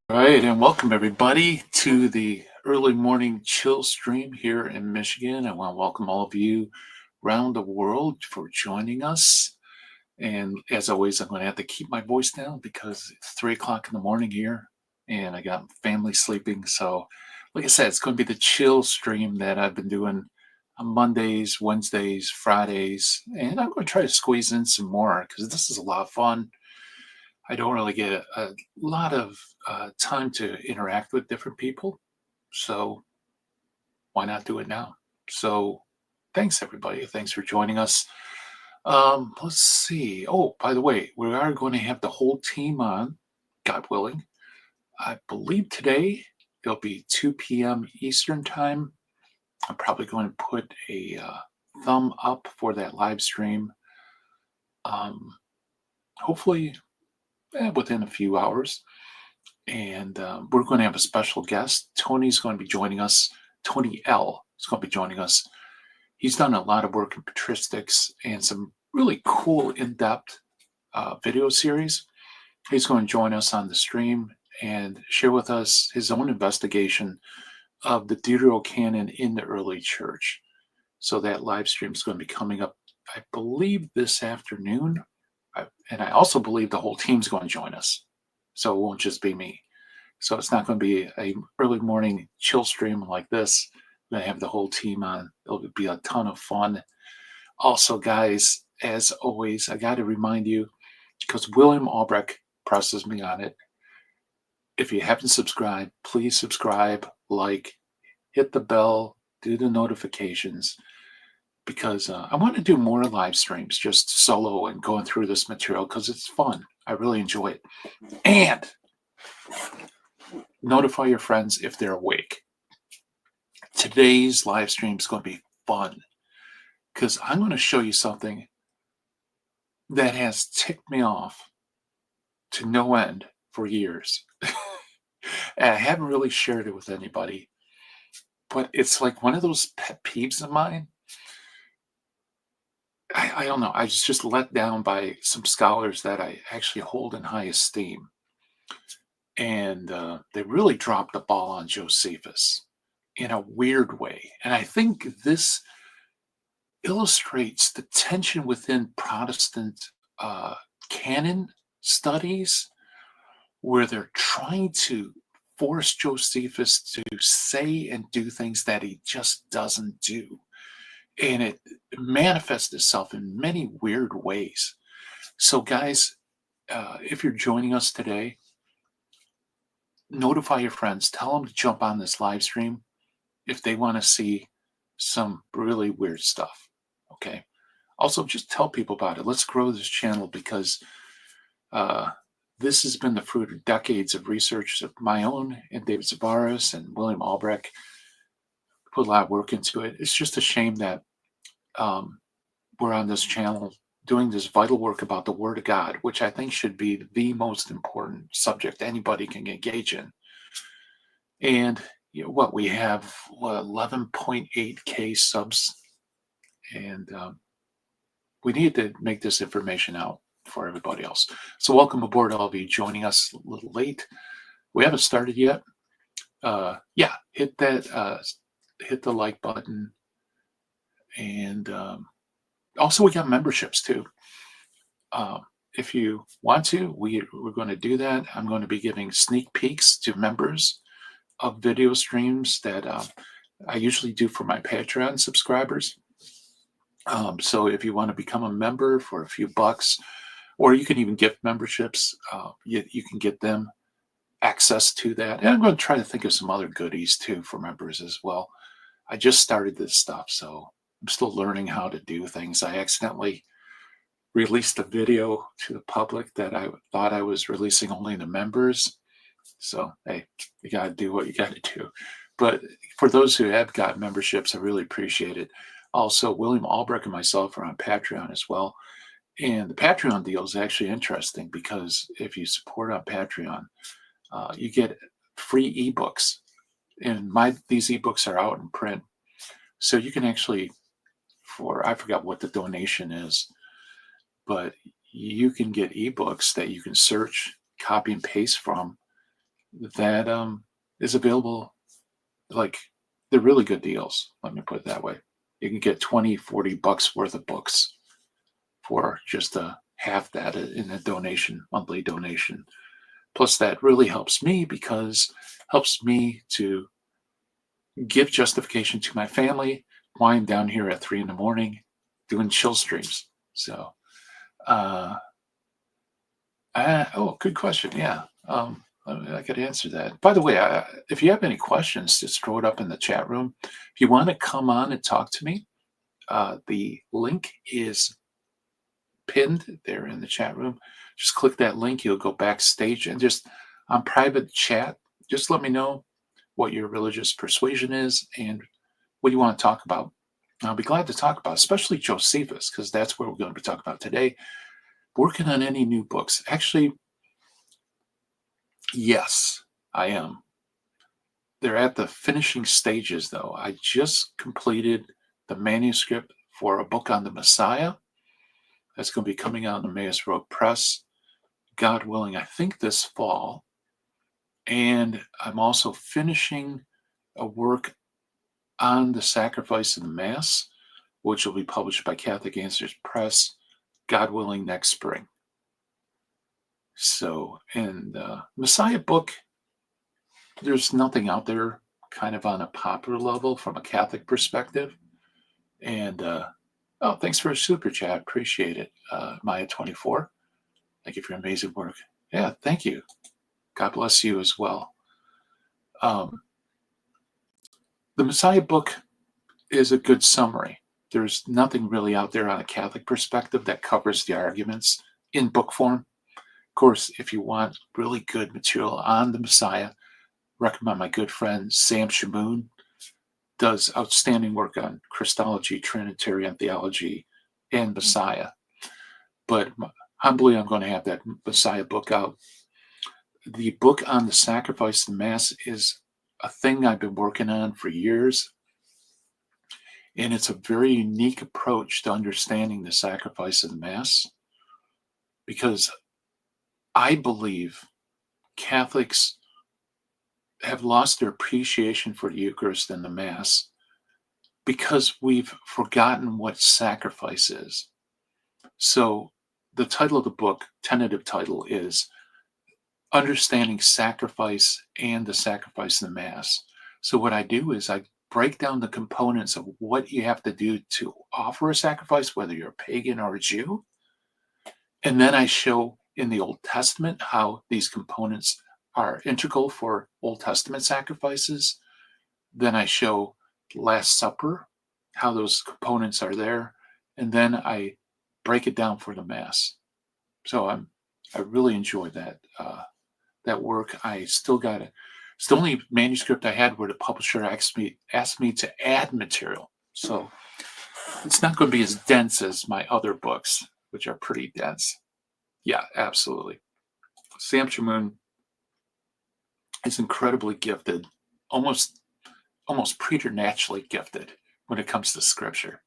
All right, and welcome everybody to the early morning chill stream here in Michigan. I want to welcome all of you around the world for joining us. And as always, I'm going to have to keep my voice down because it's 3 o'clock in the morning here and I got family sleeping. So, like I said, it's going to be the chill stream that I've been doing on Mondays, Wednesdays, Fridays. And I'm going to try to squeeze in some more because this is a lot of fun. I don't really get a lot of time to interact with different people. So why not do it now? So thanks, everybody. Thanks for joining us. Let's see. Oh, by the way, we are going to have the whole team on, God willing. I believe today it'll be 2 p.m. Eastern time. I'm probably going to put a thumb up for that live stream. Hopefully within a few hours. And we're going to have a special guest. Tony's going to be joining us. Tony L is going to be joining us. He's done a lot of work in patristics and some really cool in-depth video series. He's going to join us on the stream and share with us his own investigation of the Deuterocanon in the early church. So that live stream is going to be coming up, I believe, this afternoon. And I also believe the whole team's going to join us. So it won't just be me. So it's not going to be a early morning chill stream like this. We're going to have the whole team on. It'll be a ton of fun. Also, guys, as always, I got to remind you, because William Albrecht presses me on it. If you haven't subscribed, please subscribe, like, hit the bell, do the notifications, because I want to do more live streams, just solo and going through this material because it's fun. I really enjoy it. And notify your friends if they're awake. Today's live stream is going to be fun because I'm going to show you something that has ticked me off to no end for years. And I haven't really shared it with anybody, but it's like one of those pet peeves of mine. I don't know. I was just let down by some scholars that I actually hold in high esteem. And they really dropped the ball on Josephus in a weird way. And I think this illustrates the tension within Protestant canon studies, where they're trying to force Josephus to say and do things that he just doesn't do. And it manifests itself in many weird ways. So, guys, if you're joining us today, notify your friends, tell them to jump on this live stream if they want to see some really weird stuff. Okay. Also, just tell people about it. Let's grow this channel because this has been the fruit of decades of research of my own and David Zavaris and William Albrecht. Put a lot of work into it. It's just a shame that we're on this channel doing this vital work about the Word of God, which I think should be the most important subject anybody can engage in. And what we have, 11.8K subs, and we need to make this information out for everybody else. So welcome aboard, all of you joining us a little late. We haven't started yet. Yeah, hit that, hit the like button, and also we got memberships too. If you want to, we're going to do that. I'm going to be giving sneak peeks to members of video streams that I usually do for my Patreon subscribers. So if you want to become a member for a few bucks, or you can even gift memberships, you can get them access to that. And I'm going to try to think of some other goodies too for members as well. I just started this stuff, so I'm still learning how to do things. I accidentally released a video to the public that I thought I was releasing only to members. So, hey, you got to do what you got to do. But for those who have got memberships, I really appreciate it. Also, William Albrecht and myself are on Patreon as well. And the Patreon deal is actually interesting because if you support on Patreon, you get free ebooks. And these ebooks are out in print. So you can actually, I forgot what the donation is, but you can get ebooks that you can search, copy and paste from, that is available. Like, they're really good deals. Let me put it that way. You can get 20, $40 worth of books for just half that in a donation, monthly donation. Plus, that really helps me because helps me to give justification to my family why I'm down here at 3 in the morning doing chill streams. So, oh, good question. Yeah. I could answer that. By the way, if you have any questions, just throw it up in the chat room. If you want to come on and talk to me, the link is pinned there in the chat room. Just click that link. You'll go backstage and just on private chat, just let me know what your religious persuasion is and what you want to talk about. I'll be glad to talk about, especially Josephus, because that's what we're going to be talking about today. Working on any new books. Actually, yes, I am. They're at the finishing stages, though. I just completed the manuscript for a book on the Messiah. That's going to be coming out in Emmaus Road Press, God willing, I think this fall. And I'm also finishing a work on the sacrifice of the Mass, which will be published by Catholic Answers Press, God willing, next spring. So, in the Messiah book, there's nothing out there kind of on a popular level from a Catholic perspective. And, oh, thanks for a super chat. Appreciate it. Maya24. Thank you for your amazing work. Yeah, thank you. God bless you as well. The Messiah book is a good summary. There's nothing really out there on a Catholic perspective that covers the arguments in book form. Of course, if you want really good material on the Messiah, recommend my good friend Sam Shamoon. Does outstanding work on Christology, Trinitarian theology, and Messiah. But humbly, I'm going to have that Messiah book out. The book on the sacrifice of the Mass is a thing I've been working on for years. And it's a very unique approach to understanding the sacrifice of the Mass, because I believe Catholics have lost their appreciation for the Eucharist and the Mass because we've forgotten what sacrifice is. So the title of the book, tentative title, is Understanding Sacrifice and the Sacrifice of the Mass. So what I do is I break down the components of what you have to do to offer a sacrifice, whether you're a pagan or a Jew. And then I show in the Old Testament how these components are integral for Old Testament sacrifices. Then I show Last Supper, how those components are there. And then I break it down for the Mass. So I really enjoy that work. I still got it. It's the only manuscript I had where the publisher asked me to add material. So it's not going to be as dense as my other books, which are pretty dense. Yeah, absolutely. Sam Shamoon is incredibly gifted, almost preternaturally gifted when it comes to scripture.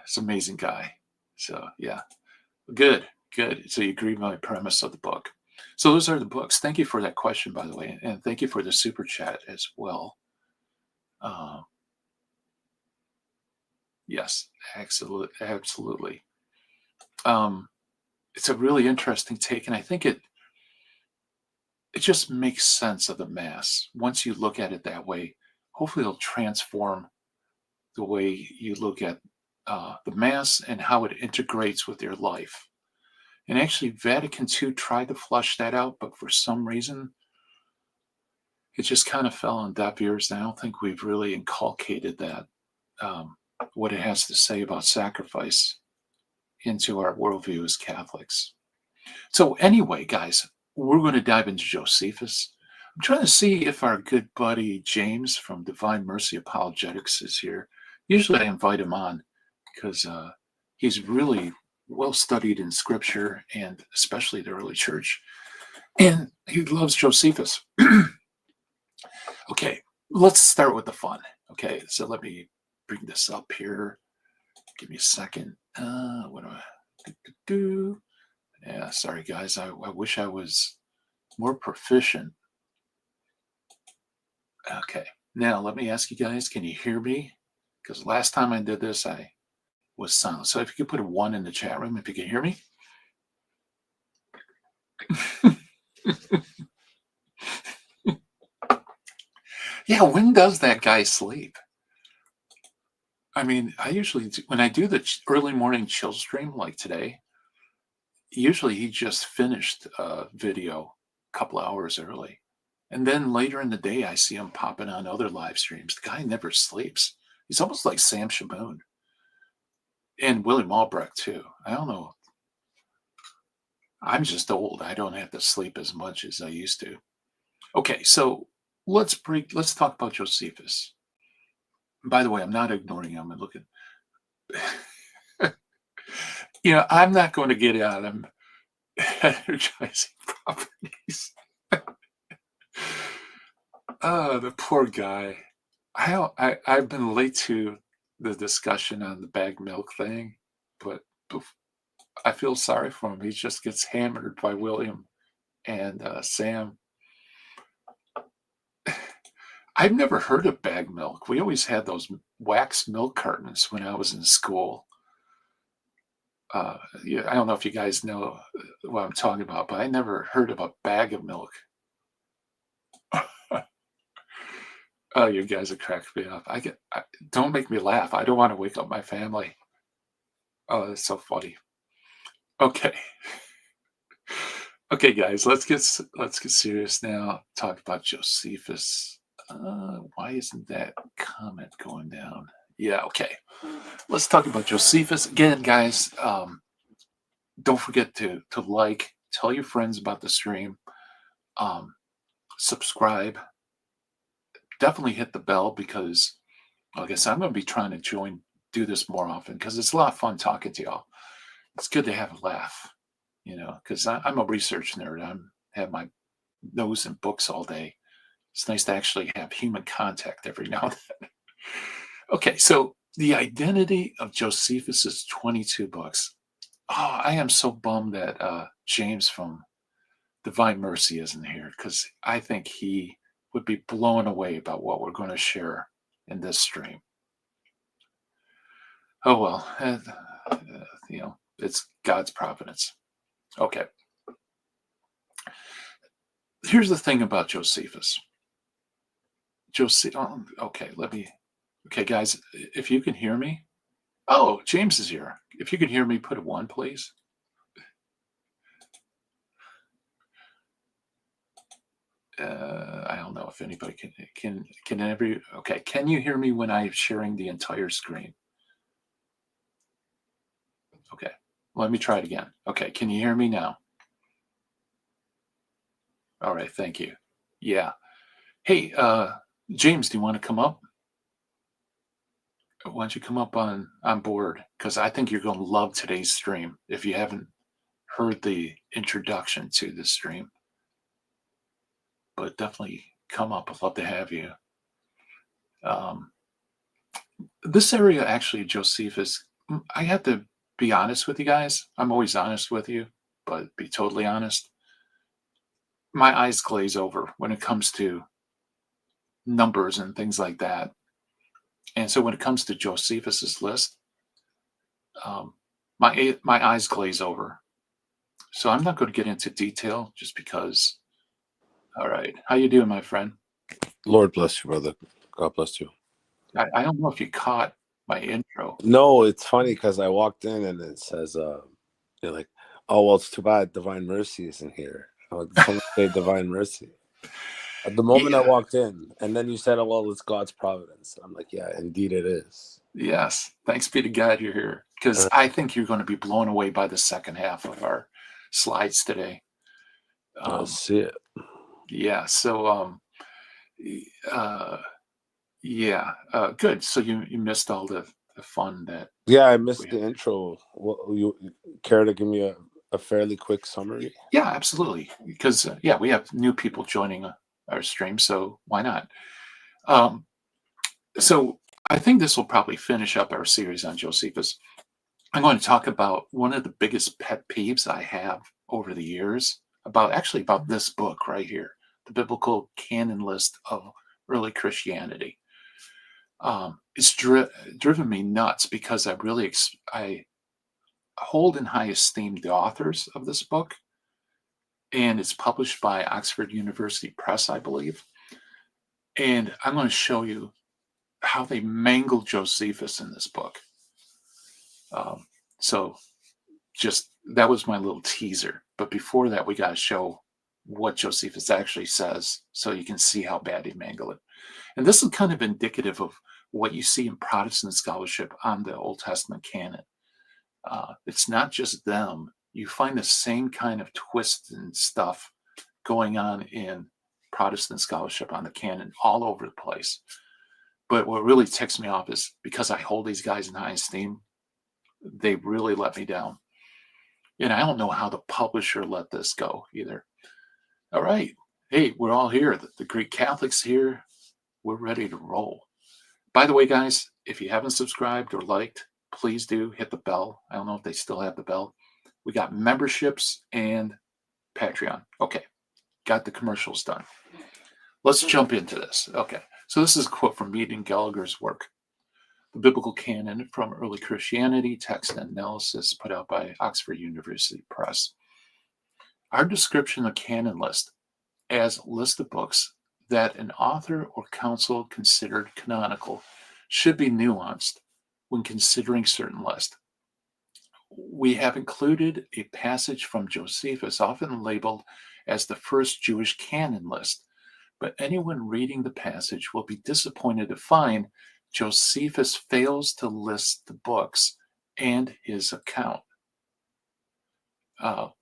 He's an amazing guy. So yeah, good. So you agree with my premise of the book. So those are the books. Thank you for that question, by the way, and thank you for the super chat as well. Yes, absolutely. It's a really interesting take, and I think it just makes sense of the Mass. Once you look at it that way, hopefully it'll transform the way you look at the Mass and how it integrates with your life. And actually, Vatican II tried to flush that out, but for some reason, it just kind of fell on deaf ears. And I don't think we've really inculcated that, what it has to say about sacrifice into our worldview as Catholics. So anyway, guys, we're going to dive into Josephus. I'm trying to see if our good buddy James from Divine Mercy Apologetics is here. Usually I invite him on because he's really well studied in scripture and especially the early church. And he loves Josephus. Okay, let's start with the fun. Okay, so let me bring this up here. Give me a second. What do I do? Yeah, sorry guys. I wish I was more proficient Okay. Now let me ask you guys, can you hear me? Because last time I did this, I was silent. So if you could put a 1 in the chat room, if you can hear me. Yeah, when does that guy sleep? I mean, I usually, when I do the early morning chill stream like today, usually he just finished a video a couple hours early. And then later in the day, I see him popping on other live streams. The guy never sleeps. He's almost like Sam Shaboon and William Albrecht, too. I don't know. I'm just old. I don't have to sleep as much as I used to. Okay, so let's talk about Josephus. By the way, I'm not ignoring him. I'm looking. I'm not going to get on him energizing properties. The poor guy. I've been late to the discussion on the bag milk thing, but I feel sorry for him. He just gets hammered by William and Sam. I've never heard of bag milk. We always had those wax milk cartons when I was in school. Yeah, I don't know if you guys know what I'm talking about, but I never heard of a bag of milk. Oh, you guys are cracking me up. Don't make me laugh. I don't want to wake up my family. Oh, that's so funny. Okay. Okay, guys, let's get serious now. Talk about Josephus. Why isn't that comment going down? Yeah, okay. Let's talk about Josephus again, guys. Don't forget to like, tell your friends about the stream, subscribe. Definitely hit the bell because, like I said, I'm going to be trying to do this more often because it's a lot of fun talking to y'all. It's good to have a laugh, because I'm a research nerd. I have my nose in books all day. It's nice to actually have human contact every now and then. Okay, so the identity of Josephus is 22 books. Oh, I am so bummed that James from Divine Mercy isn't here because I think he would be blown away about what we're going to share in this stream. Oh, well, it's God's providence. Okay. Here's the thing about Josephus. Okay, guys, if you can hear me. Oh, James is here. If you can hear me, put a 1, please. I don't know if anybody okay, can you hear me when I'm sharing the entire screen? Okay, let me try it again. Okay, can you hear me now? All right, thank you. Yeah. Hey, James, do you want to come up? Why don't you come up on board? Because I think you're going to love today's stream if you haven't heard the introduction to the stream. But definitely come up. I'd love to have you. This area, actually, Josephus, I have to be honest with you guys. I'm always honest with you, but be totally honest. My eyes glaze over when it comes to numbers and things like that. And so when it comes to Josephus's list, my eyes glaze over. So I'm not going to get into detail just because. All right. How you doing, my friend? Lord bless you, brother. God bless you. I don't know if you caught my intro. No, it's funny because I walked in and it says, you're like, oh, well, it's too bad Divine Mercy isn't here. I'm like, someone say Divine Mercy. At the moment I walked in, and then you said, oh, well, it's God's providence. I'm like, yeah, indeed it is. Yes. Thanks be to God you're here because I think you're going to be blown away by the second half of our slides today. I'll see it. Yeah. So, good. So you missed all the fun that. Yeah, I missed the intro. Well, you care to give me a fairly quick summary? Yeah, absolutely. Because we have new people joining our stream, so why not? So I think this will probably finish up our series on Josephus. I'm going to talk about one of the biggest pet peeves I have over the years about this book right here, the biblical canon list of early Christianity. It's driven me nuts because I hold in high esteem the authors of this book, and it's published by Oxford University Press, I believe. And I'm going to show you how they mangled Josephus in this book. So just that was my little teaser. But before that, we got to show what Josephus actually says so you can see how bad he mangled it. And this is kind of indicative of what you see in Protestant scholarship on the Old Testament canon. It's not just them. You find the same kind of twist and stuff going on in Protestant scholarship on the canon all over the place. But what really ticks me off is because I hold these guys in high esteem, they really let me down. And I don't know how the publisher let this go either. All right. Hey, we're all here. The Greek Catholics here. We're ready to roll. By the way, guys, if you haven't subscribed or liked, please do hit the bell. I don't know if they still have the bell. We got memberships and Patreon. Okay. Got the commercials done. Let's jump into this. Okay. So this is a quote from Mead and Gallagher's work. The Biblical Canon from Early Christianity, Text and Analysis, put out by Oxford University Press. Our description of canon list as a list of books that an author or council considered canonical should be nuanced when considering certain lists. We have included a passage from Josephus, often labeled as the first Jewish canon list, but anyone reading the passage will be disappointed to find Josephus fails to list the books and his account.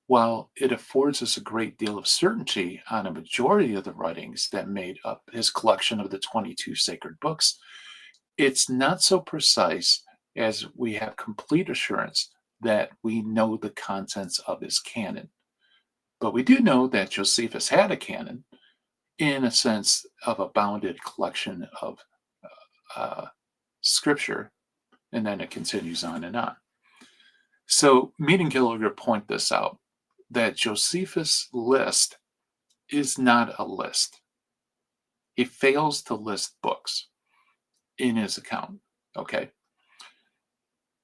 While it affords us a great deal of certainty on a majority of the writings that made up his collection of the 22 sacred books, it's not so precise as we have complete assurance that we know the contents of his canon. But we do know that Josephus had a canon in a sense of a bounded collection of scripture, and then it continues on and on. So Mead and Gallagher point this out, that Josephus' list is not a list. He fails to list books in his account, okay?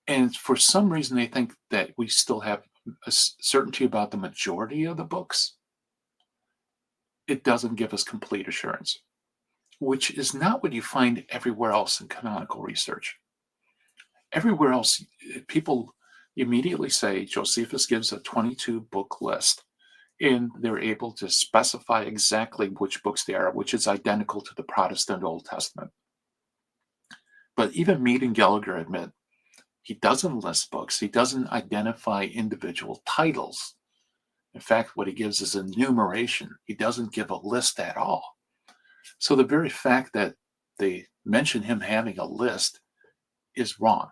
And for some reason, they think that we still have a certainty about the majority of the books. It doesn't give us complete assurance, which is not what you find everywhere else in canonical research. Everywhere else, people immediately say Josephus gives a 22 book list, and they're able to specify exactly which books they are, which is identical to the Protestant Old Testament. But even Mead and Gallagher admit he doesn't list books. He doesn't identify individual titles. In fact, what he gives is enumeration. He doesn't give a list at all. So the very fact that they mention him having a list is wrong.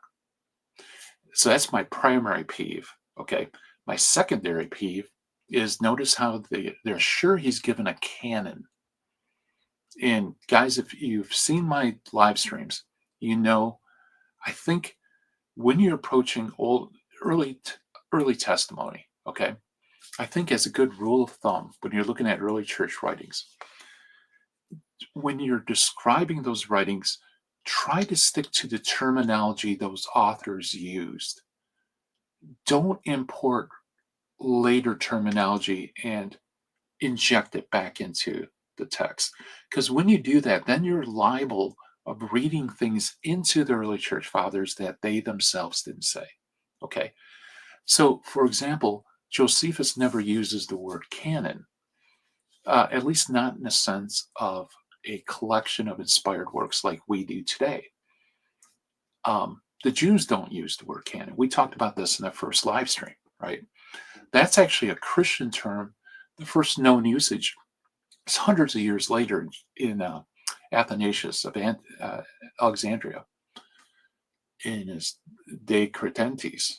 So that's my primary peeve, okay? My secondary peeve is notice how they're sure he's given a canon. And guys, if you've seen my live streams, you know, I think when you're approaching early testimony, okay, I think as a good rule of thumb, when you're looking at early church writings, when you're describing those writings, try to stick to the terminology those authors used. Don't import later terminology and inject it back into the text. Because when you do that, then you're liable of reading things into the early church fathers that they themselves didn't say. Okay. So, for example, Josephus never uses the word canon, at least not in the sense of a collection of inspired works like we do today. The Jews don't use the word canon. We talked about this in the first live stream, right? That's actually a Christian term. The first known usage is hundreds of years later in Athanasius of Alexandria in his De Credentis.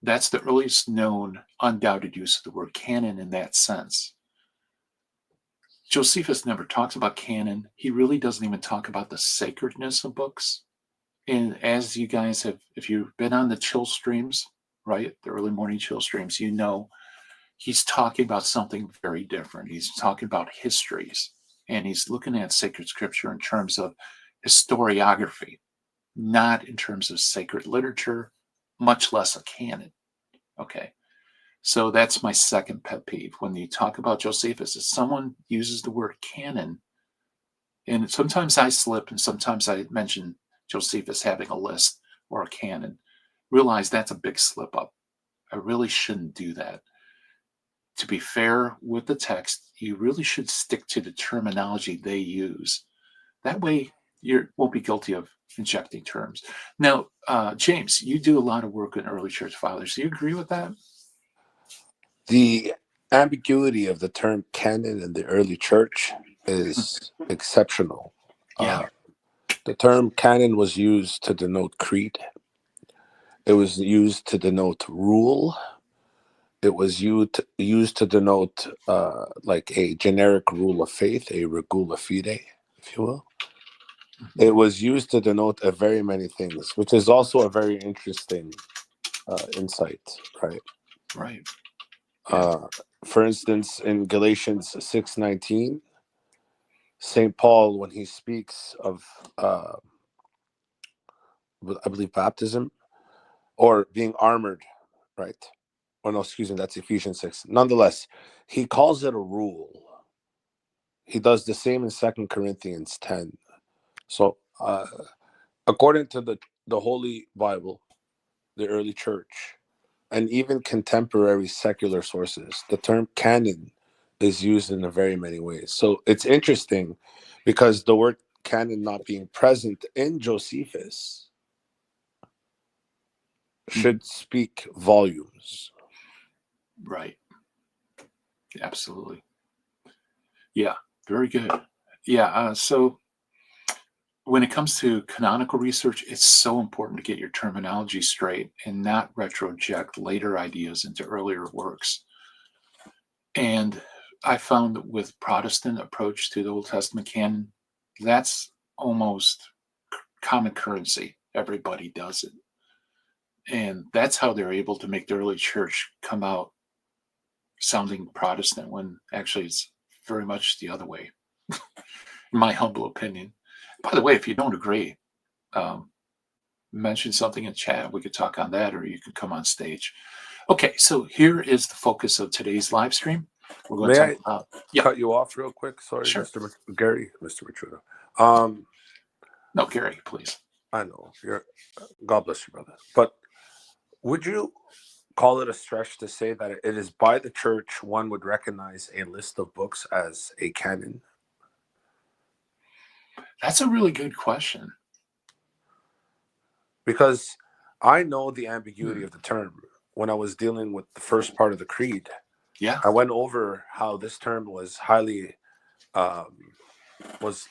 That's the earliest known undoubted use of the word canon in that sense. Josephus never talks about canon. He really doesn't even talk about the sacredness of books. And as you guys have, if you've been on the chill streams, right, the early morning chill streams, you know he's talking about something very different. He's talking about histories. and he's looking at sacred scripture in terms of historiography, not in terms of sacred literature, much less a canon. Okay. So that's my second pet peeve. When you talk about Josephus, if someone uses the word canon, and sometimes I slip and sometimes I mention Josephus having a list or a canon, realize that's a big slip up. I really shouldn't do that. To be fair with the text, you really should stick to the terminology they use. That way, you won't be guilty of injecting terms. Now, James, you do a lot of work in early church fathers. Do you agree with that? The ambiguity of the term canon in the early church is exceptional. Yeah. The term canon was used to denote creed. It was used to denote rule. It was used to denote like a generic rule of faith, a regula fide, if you will. It was used to denote a very many things, which is also a very interesting insight, right? Right. Yeah. For instance, in Galatians 6:19, St. Paul, when he speaks of, I believe, baptism or being armored, right? Oh, no, excuse me, that's Ephesians 6. Nonetheless, he calls it a rule. He does the same in 2 Corinthians 10. So, according to the Holy Bible, the early church, and even contemporary secular sources, the term canon is used in a very many ways. So it's interesting because the word canon not being present in Josephus should speak volumes. Right. Absolutely. Yeah. Very good. Yeah. So when it comes to canonical research, it's so important to get your terminology straight and not retroject later ideas into earlier works. And I found that with Protestant approach to the Old Testament canon, that's almost common currency. Everybody does it. And that's how they're able to make the early church come out sounding Protestant when actually it's very much the other way, in my humble opinion. By the way, if you don't agree, um, mention something in chat. We could talk on that, or you could come on stage. Okay, so here is the focus of today's live stream. We're going to May talk I about. Yeah, cut you off real quick? Sorry, sure. Mr. Gary, Mr. Matruda. No, Gary, please. I know you're. God bless you, brother. But would you call it a stretch to say that it is by the church one would recognize a list of books as a canon? That's a really good question. Because I know the ambiguity of the term. When I was dealing with the first part of the creed, Yeah. I went over how this term was highly was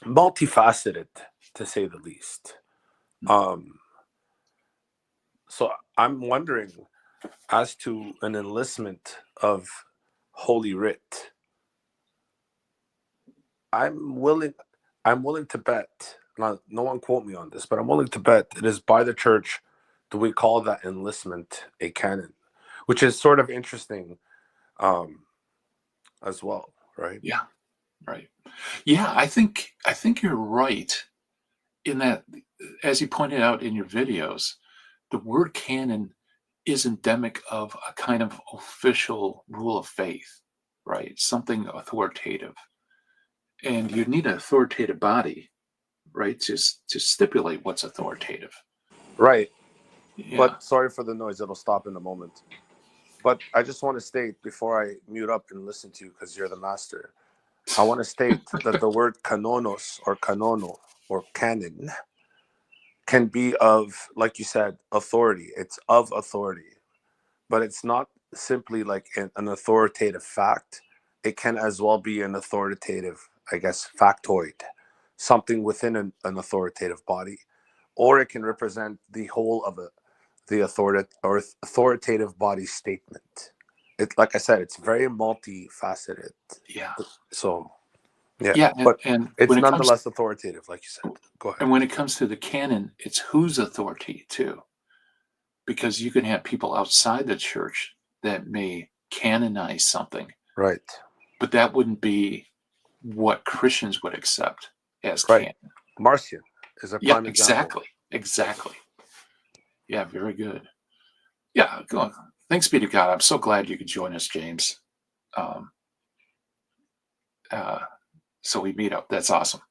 multifaceted, to say the least. So I'm wondering, as to an enlistment of Holy Writ, I'm willing to bet. Now, no one quote me on this, but I'm willing to bet it is by the church do we call that enlistment a canon, which is sort of interesting, as well, right? Yeah. Right. Yeah, I think you're right in that, as you pointed out in your videos, the word canon is endemic of a kind of official rule of faith, right? Something authoritative. And you need an authoritative body, right, to stipulate what's authoritative. Right. Yeah. But sorry for the noise; it'll stop in a moment. But I just want to state before I mute up and listen to you, because you're the master, I want to state that the word canonos or canono or canon can be of, like you said, authority. It's of authority, but it's not simply like an authoritative fact. It can as well be an authoritative, I guess, factoid, something within an authoritative body, or it can represent the whole of the authoritative body statement. It, like I said, it's very multifaceted. Yeah. So yeah, Yeah. but And it's when it comes nonetheless authoritative, like you said. Go ahead. and when it comes to the canon, it's whose authority too, because you can have people outside the church that may canonize something, Right. but that wouldn't be what Christians would accept as Right. canon. Marcion is a Yeah, prime example. exactly. Yeah, very good. Yeah, go on. Thanks be to God. I'm so glad you could join us, James. Um, uh, so we meet up. That's awesome.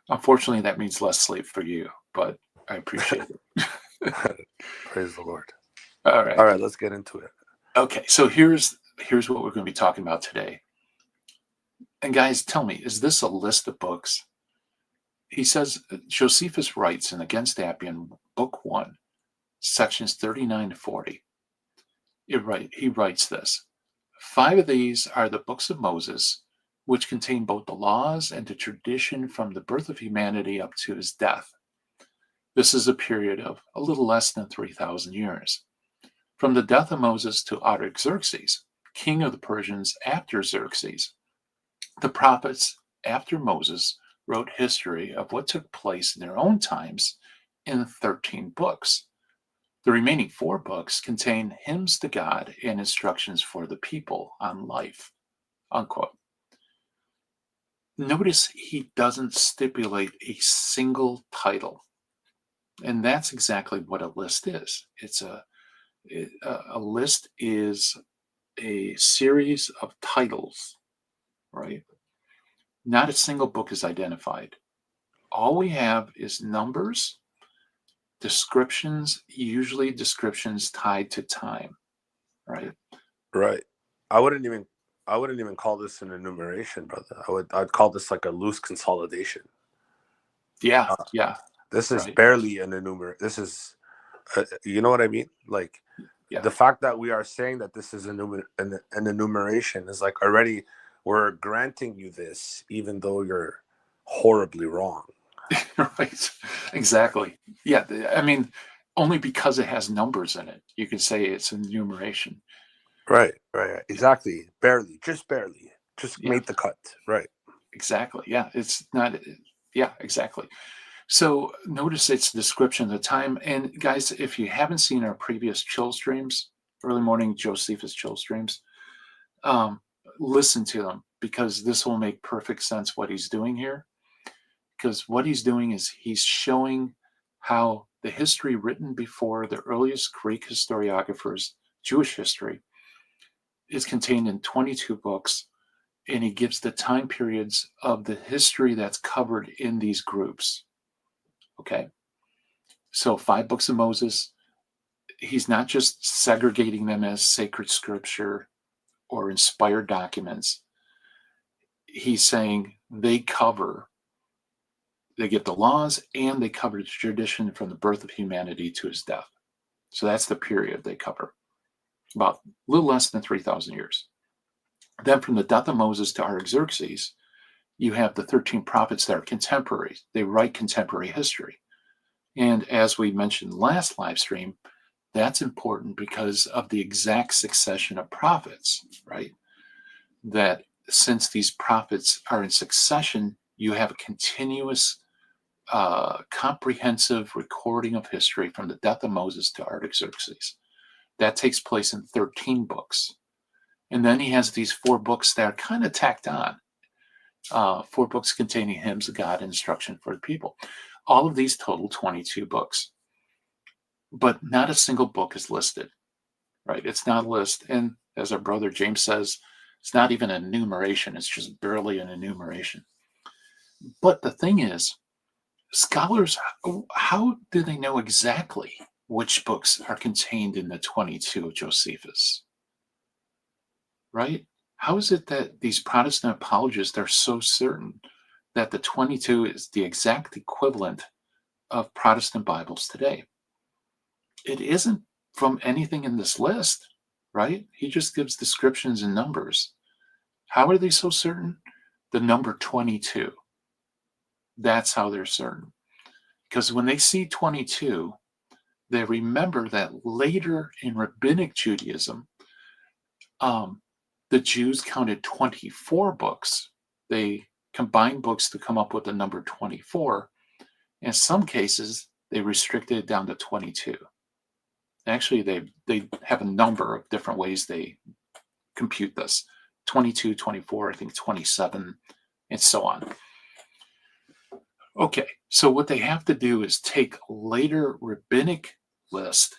Unfortunately, that means less sleep for you, but I appreciate it. Praise the Lord. All All right. right, let's get into it. Okay, so here's what we're going to be talking about today. And guys, tell me, is this a list of books? He says, Josephus writes in Against Appian, Book 1, sections 39 to 40. He writes this: 5 of these are the books of Moses, which contain both the laws and the tradition from the birth of humanity up to his death. This is a period of a little less than 3,000 years. From the death of Moses to Artaxerxes, king of the Persians after Xerxes, the prophets after Moses wrote history of what took place in their own times in 13 books. The remaining 4 books contain hymns to God and instructions for the people on life. Unquote. Notice he doesn't stipulate a single title. And that's exactly what a list is. A list is a series of titles, right? Not a single book is identified. All we have is numbers, descriptions, usually descriptions tied to time, right? Right. I wouldn't even call this an enumeration, brother. I'd call this like a loose consolidation. Yeah, Uh, yeah, this is right. barely an enumeration. This is, you know what I mean? Like Yeah, the fact that we are saying that this is an enumeration is like already we're granting you this, even though you're horribly wrong. right. Exactly. Yeah, I mean, only because it has numbers in it, you can say it's an enumeration. Right. Exactly. Barely. Just Yeah, made the cut. Right. exactly. Yeah, it's not. Yeah, exactly. So notice its description of the time. And guys, if you haven't seen our previous chill streams, early morning Josephus chill streams, um, listen to them, because this will make perfect sense what he's doing here. Because what he's doing is he's showing how the history written before the earliest Greek historiographers, Jewish history, is contained in 22 books, and he gives the time periods of the history that's covered in these groups. Okay. So 5 books of Moses, he's not just segregating them as sacred scripture or inspired documents. He's saying they give the laws and they cover the tradition from the birth of humanity to his death. So that's the period they cover, about a little less than 3,000 years. Then from the death of Moses to Artaxerxes, you have the 13 prophets that are contemporaries. They write contemporary history. And as we mentioned last live stream, that's important because of the exact succession of prophets, right? That since these prophets are in succession, you have a continuous, comprehensive recording of history from the death of Moses to Artaxerxes. That takes place in 13 books. And then he has these 4 books that are kind of tacked on. 4 books containing hymns of God and instruction for the people. All of these total 22 books. But not a single book is listed, right? It's not a list. And as our brother James says, it's not even an enumeration. It's just barely an enumeration. But the thing is, scholars, how do they know exactly which books are contained in the 22 of Josephus, right? How is it that these Protestant apologists are so certain that the 22 is the exact equivalent of Protestant Bibles today? It isn't from anything in this list, right? He just gives descriptions and numbers. How are they so certain? The number 22. That's how they're certain. Because when they see 22, they remember that later in Rabbinic Judaism, the Jews counted 24 books. They combined books to come up with the number 24. In some cases, they restricted it down to 22. Actually, they have a number of different ways they compute this: 22, 24, I think 27, and so on. Okay, so what they have to do is take later rabbinic list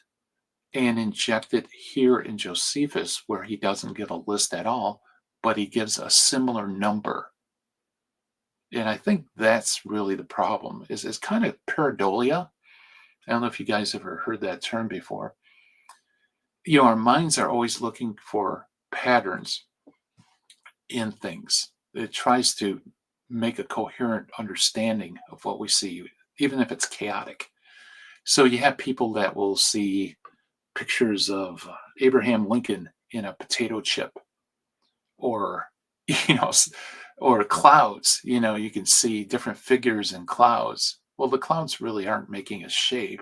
and inject it here in Josephus, where he doesn't give a list at all, but he gives a similar number. And I think that's really the problem. Is kind of pareidolia. I don't know if you guys ever heard that term before. You know, our minds are always looking for patterns in things. It tries to make a coherent understanding of what we see, even if it's chaotic. So you have people that will see pictures of Abraham Lincoln in a potato chip, or you know, or clouds. You know, you can see different figures in clouds. Well, the clouds really aren't making a shape.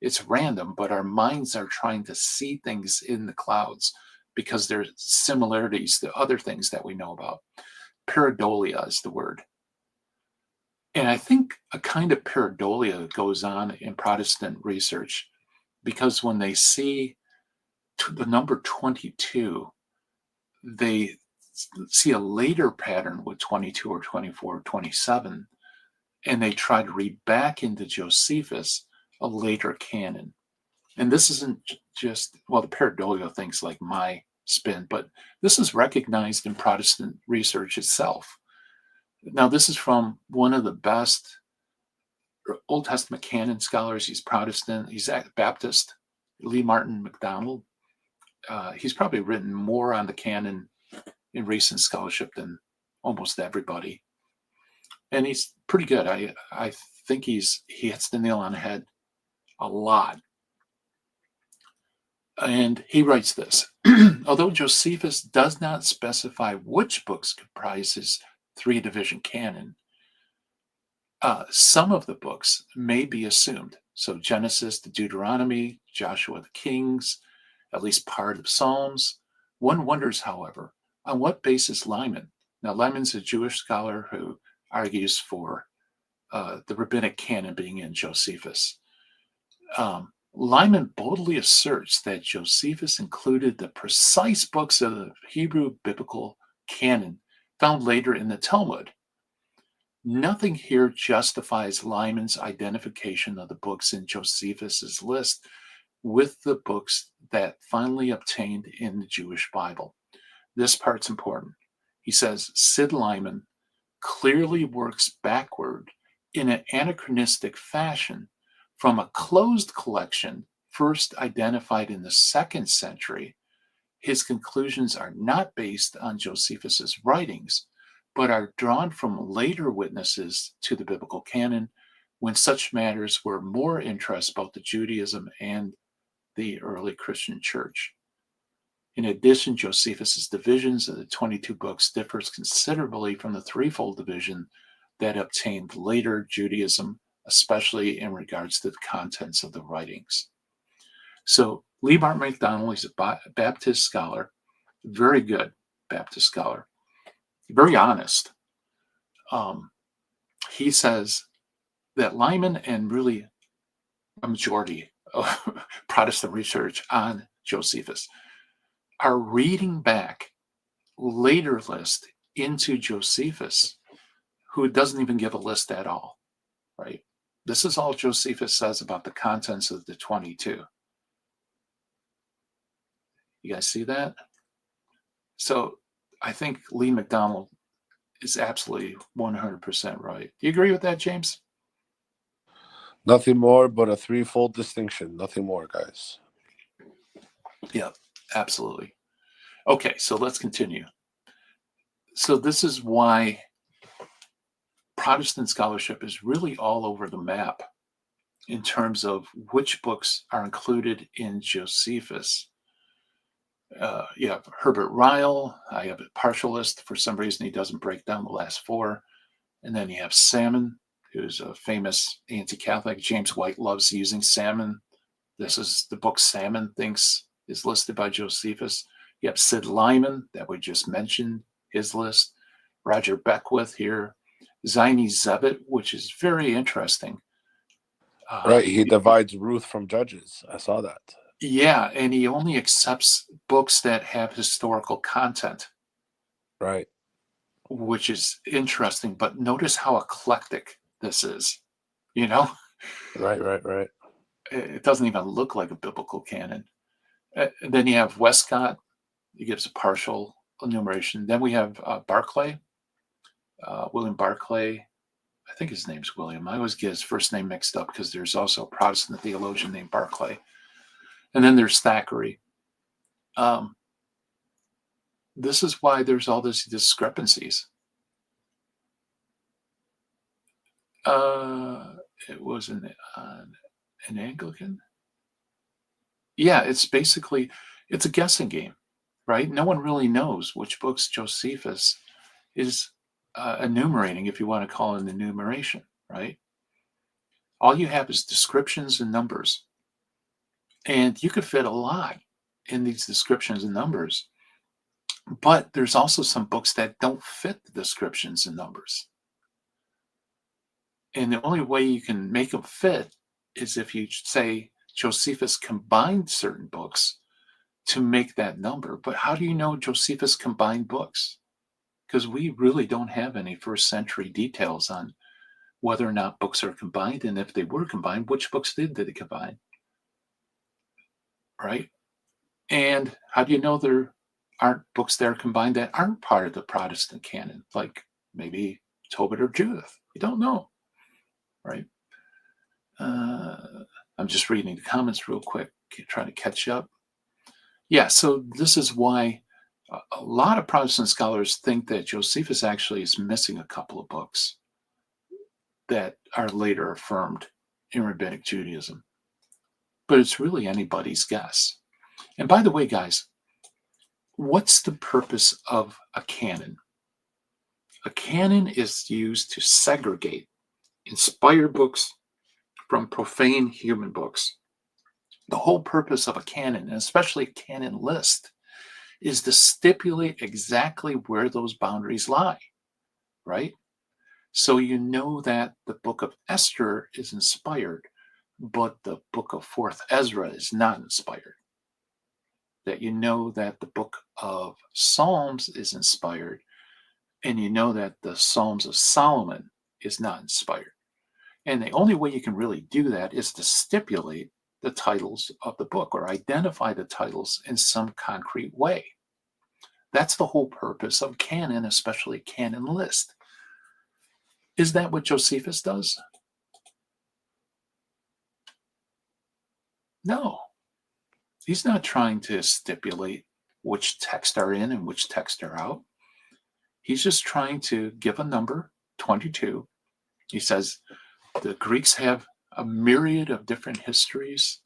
It's random, but our minds are trying to see things in the clouds because there's similarities to other things that we know about. Pareidolia is the word. And I think a kind of pareidolia goes on in Protestant research, because when they see the number 22, they see a later pattern with 22 or 24 or 27, and they try to read back into Josephus a later canon. And this isn't just, well, the pareidolia thing's like my spin, but this is recognized in Protestant research itself. Now, this is from one of the best Old Testament canon scholars. He's Protestant, he's Baptist, Lee Martin McDonald. He's probably written more on the canon in recent scholarship than almost everybody. And he's pretty good. I think he hits the nail on the head a lot. And he writes this: although Josephus does not specify which books comprise his three-division canon, some of the books may be assumed. So Genesis to Deuteronomy, Joshua to Kings, at least part of Psalms. One wonders, however, on what basis Lyman. Now, Lyman's a Jewish scholar who argues for the rabbinic canon being in Josephus. Lyman boldly asserts that Josephus included the precise books of the Hebrew biblical canon found later in the Talmud. Nothing here justifies Lyman's identification of the books in Josephus's list with the books that finally obtained in the Jewish Bible. This part's important. He says Sid Lyman clearly works backward in an anachronistic fashion from a closed collection first identified in the 2nd century. His conclusions are not based on Josephus's writings, but are drawn from later witnesses to the biblical canon, when such matters were more interest both to Judaism and the early Christian church. In addition, Josephus's divisions of the 22 books differs considerably from the threefold division that obtained later Judaism, especially in regards to the contents of the writings. So Lee Martin McDonald, he's a Baptist scholar, very good Baptist scholar, very honest. He says that Lyman and really a majority of Protestant research on Josephus are reading back later list into Josephus, who doesn't even give a list at all, right? This is all Josephus says about the contents of the 22. You guys see that? So I think Lee McDonald is absolutely 100% right. Do you agree with that, James? Nothing more but a threefold distinction. Nothing more, guys. Yeah, absolutely. Okay, so let's continue. So this is why Protestant scholarship is really all over the map in terms of which books are included in Josephus. You have Herbert Ryle. I have a partialist. For some reason, he doesn't break down the last four. And then you have Salmon, who's a famous anti-Catholic. James White loves using Salmon. This is the book Salmon thinks is listed by Josephus. You have Sid Lyman, that we just mentioned, his list. Roger Beckwith here. Zini Zebit, which is very interesting. Right, he divides Ruth from Judges. I saw that. Yeah, and he only accepts books that have historical content. Right. which is interesting. But notice how eclectic this is. You know, Right, right, right. it doesn't even look like a biblical canon. Then you have Westcott. He gives a partial enumeration. Then we have Barclay, William Barclay. I think his name's William. I always get his first name mixed up because there's also a Protestant theologian named Barclay. And then there's Thackeray. This is why there's all these discrepancies. It was an Anglican. Yeah, it's basically, it's a guessing game, right? No one really knows which books Josephus is enumerating, if you want to call it an enumeration, right? All you have is descriptions and numbers. And you could fit a lot in these descriptions and numbers. But there's also some books that don't fit the descriptions and numbers. And the only way you can make them fit is if you say Josephus combined certain books to make that number. But how do you know Josephus combined books? Because we really don't have any first century details on whether or not books are combined. And if they were combined, which books did they combine? Right? And how do you know there aren't books that are combined that aren't part of the Protestant canon, like maybe Tobit or Judith? You don't know, right? I'm just reading the comments real quick, trying to catch up. Yeah, so this is why a lot of Protestant scholars think that Josephus actually is missing a couple of books that are later affirmed in Rabbinic Judaism. But it's really anybody's guess. And by the way, guys, what's the purpose of a canon? A canon is used to segregate inspired books from profane human books. The whole purpose of a canon, and especially a canon list, is to stipulate exactly where those boundaries lie, right? So you know that the book of Esther is inspired, but the book of 4th Ezra is not inspired. That you know that the book of Psalms is inspired, and you know that the Psalms of Solomon is not inspired. And the only way you can really do that is to stipulate the titles of the book or identify the titles in some concrete way. That's the whole purpose of canon, especially canon list. Is that what Josephus does? No. He's not trying to stipulate which texts are in and which texts are out. He's just trying to give a number, 22. He says the Greeks have a myriad of different histories,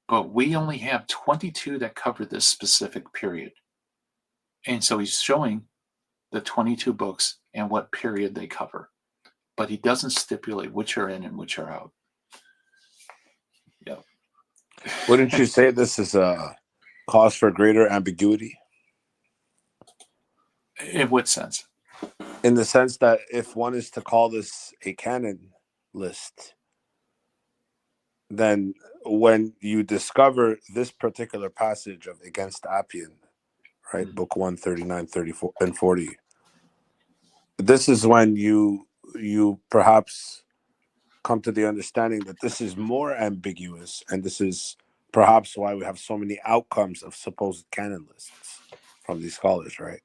but we only have 22 that cover this specific period. And so he's showing the 22 books and what period they cover, but he doesn't stipulate which are in and which are out. Yeah. Wouldn't you say this is a cause for greater ambiguity? In what sense? In the sense that if one is to call this a canon list, then when you discover this particular passage of Against Appian, right, book 139, 34, and 40, this is when you perhaps come to the understanding that this is more ambiguous, and this is perhaps why we have so many outcomes of supposed canon lists from these scholars, right?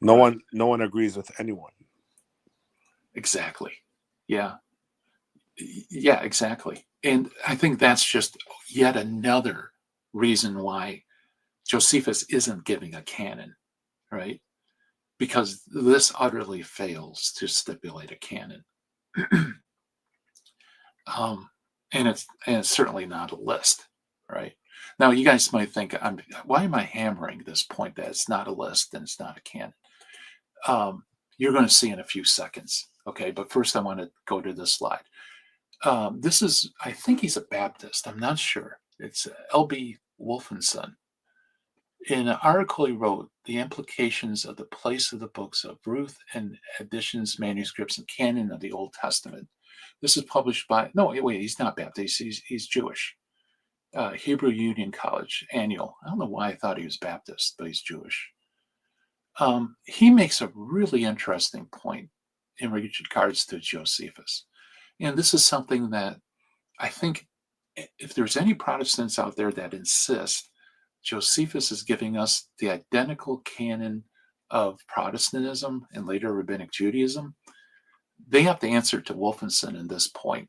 No one agrees with anyone. Exactly. Yeah. Yeah, exactly. And I think that's just yet another reason why Josephus isn't giving a canon, right? Because this utterly fails to stipulate a canon. And it's certainly not a list, right? Now, you guys might think, why am I hammering this point that it's not a list and it's not a canon? You're going to see in a few seconds, okay? But first, I want to go to this slide. This is, I think he's a Baptist. I'm not sure. It's L.B. Wolfenson. In an article he wrote, The Implications of the Place of the Books of Ruth and Editions, Manuscripts, and Canon of the Old Testament. This is published by, no, wait, he's not Baptist. He's Jewish. Hebrew Union College, annual. I don't know why I thought he was Baptist, but he's Jewish. he makes a really interesting point in regards to Josephus. And this is something that I think if there's any Protestants out there that insist Josephus is giving us the identical canon of Protestantism and later Rabbinic Judaism, they have to answer to Wolfenson in this point.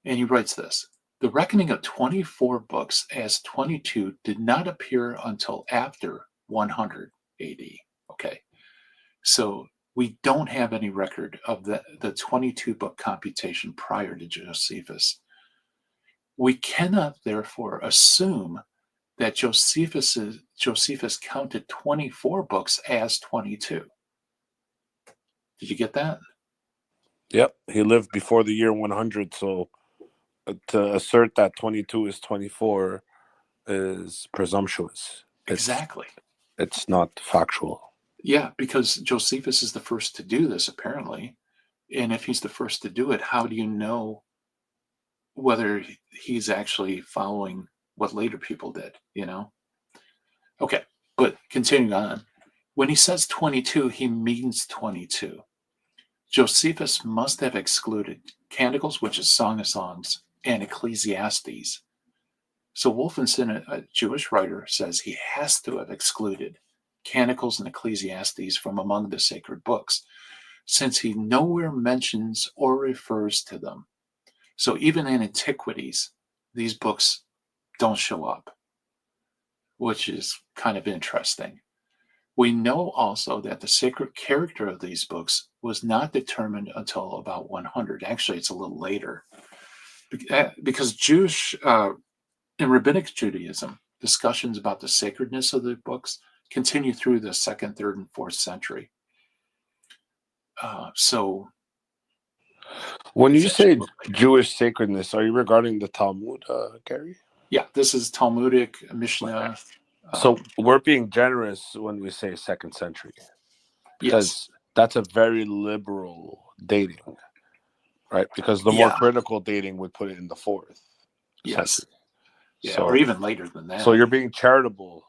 And he writes this: the reckoning of 24 books as 22 did not appear until after 100 AD. Okay. So we don't have any record of the 22 book computation prior to Josephus. We cannot therefore assume that Josephus counted 24 books as 22. Did you get that? Yep, he lived before the year 100, so to assert that 22 is 24 is presumptuous. Exactly. It's not factual. Yeah, because Josephus is the first to do this, apparently. And if he's the first to do it, how do you know whether he's actually following what later people did, you know? Okay, but continuing on. When he says 22, he means 22. Josephus must have excluded Canticles, which is Song of Songs, and Ecclesiastes. So Wolfenson, a Jewish writer, says he has to have excluded Canticles and Ecclesiastes from among the sacred books, since he nowhere mentions or refers to them. So even in antiquities, these books don't show up, which is kind of interesting. We know also that the sacred character of these books was not determined until about 100. Actually, it's a little later. Because Jewish in Rabbinic Judaism, discussions about the sacredness of the books continue through the 2nd, 3rd, and 4th century. So when you say Jewish sacredness, are you regarding the Talmud, Gary? Yeah, this is Talmudic, Mishnah. So we're being generous when we say 2nd century, because yes, that's a very liberal dating, right? Because the more critical dating would put it in the 4th century. Yeah, So, or even later than that. So you're being charitable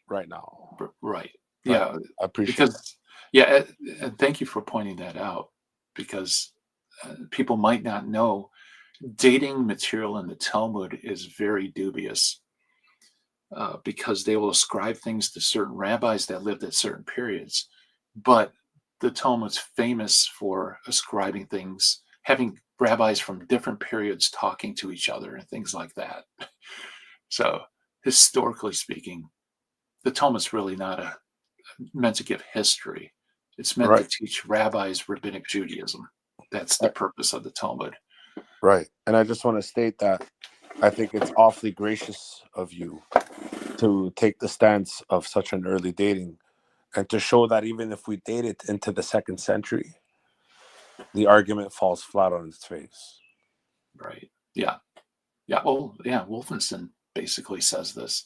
right now. Right. Yeah. I appreciate it. Yeah, and thank you for pointing that out, because people might not know dating material in the Talmud is very dubious, because they will ascribe things to certain rabbis that lived at certain periods. But the Talmud's famous for ascribing things, having rabbis from different periods talking to each other and things like that. So historically speaking, the Talmud's really not meant to give history. It's meant to teach rabbis rabbinic Judaism. That's the purpose of the Talmud. Right. And I just want to state that I think it's awfully gracious of you to take the stance of such an early dating, and to show that even if we date it into the 2nd century, the argument falls flat on its face. Right. Yeah. Yeah. Well, yeah, Wolfenson basically says this.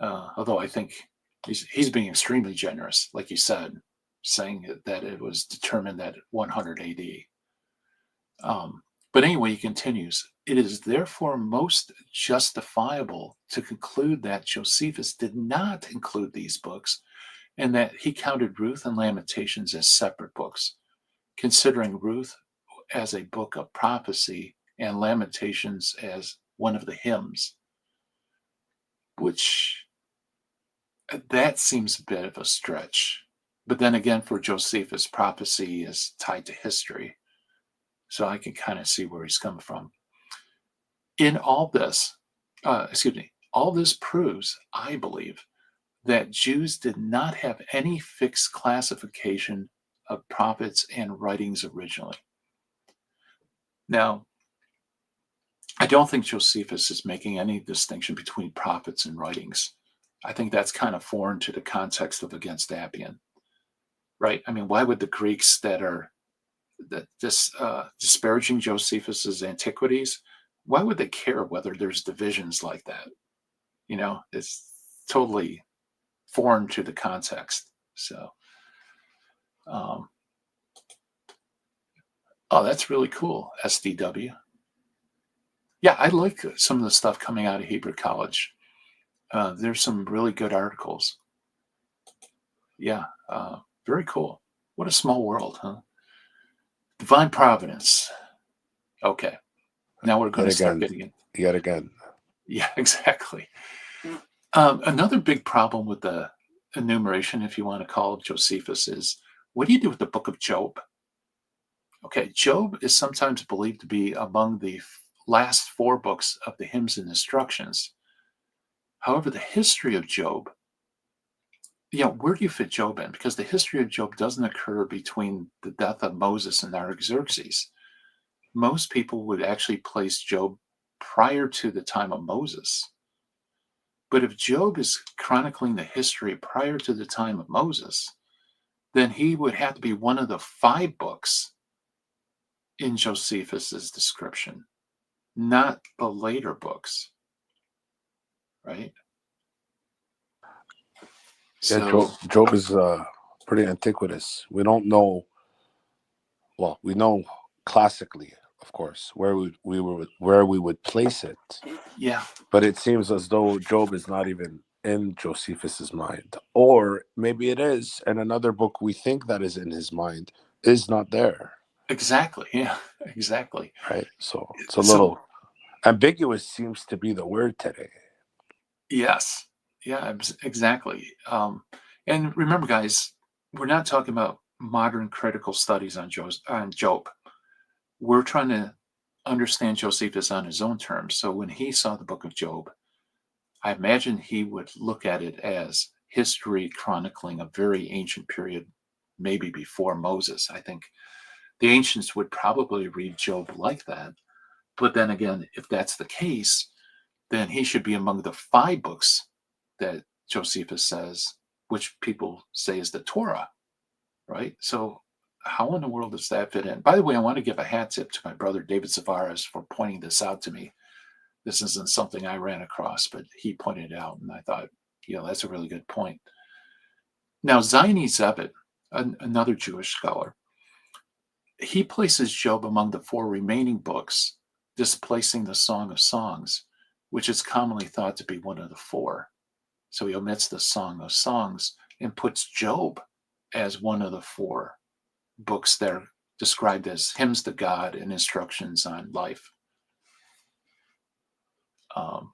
Although I think he's being extremely generous, like you said, saying that it was determined at 100 AD. But anyway, he continues, it is therefore most justifiable to conclude that Josephus did not include these books, and that he counted Ruth and Lamentations as separate books, considering Ruth as a book of prophecy and Lamentations as one of the hymns, which that seems a bit of a stretch. But then again, for Josephus, prophecy is tied to history. So I can kind of see where he's coming from. In all this, all this proves, I believe, that Jews did not have any fixed classification of prophets and writings originally. Now, I don't think Josephus is making any distinction between prophets and writings. I think that's kind of foreign to the context of Against Appian, right? I mean, why would the Greeks that are disparaging Josephus's antiquities, why would they care whether there's divisions like that? You know, it's totally foreign to the context. So, oh, that's really cool, SDW. Yeah, I like some of the stuff coming out of Hebrew College. There's some really good articles. Yeah. Very cool. What a small world, huh? Divine providence. Okay. Now we're going Yet to start again, getting in. yet again. Yeah, exactly. Another big problem with the enumeration, if you want to call it Josephus, is what do you do with the book of Job? Okay, Job is sometimes believed to be among the last four books of the hymns and instructions. However, the history of Job, where do you fit Job in? Because the history of Job doesn't occur between the death of Moses and Artaxerxes. Most people would actually place Job prior to the time of Moses. But if Job is chronicling the history prior to the time of Moses, then he would have to be one of the five books in Josephus's description, not the later books, right? Yeah, Job, So, Job is pretty antiquitous. We don't know. Well, we know classically, of course, where we would place it, yeah, but it seems as though Job is not even in Josephus's mind, or maybe it is, and another book we think that is in his mind is not there, exactly. Yeah, exactly. right? So it's a So, little ambiguous. Seems to be the word today. yes, yeah, exactly. And remember, guys, we're not talking about modern critical studies on Job. We're trying to understand Josephus on his own terms. So when he saw the book of Job, I imagine he would look at it as history chronicling a very ancient period, maybe before Moses. I think the ancients would probably read Job like that. But then again, if that's the case, then he should be among the five books that Josephus says, which people say is the Torah, right? So how in the world does that fit in? By the way, I want to give a hat tip to my brother David Zavaras for pointing this out to me. This isn't something I ran across, but he pointed it out, and I thought, that's a really good point. Now, Zaini Zebit, another Jewish scholar, he places Job among the four remaining books, displacing the Song of Songs, which is commonly thought to be one of the four. So he omits the Song of Songs and puts Job as one of the four books that are described as hymns to God and instructions on life. Um,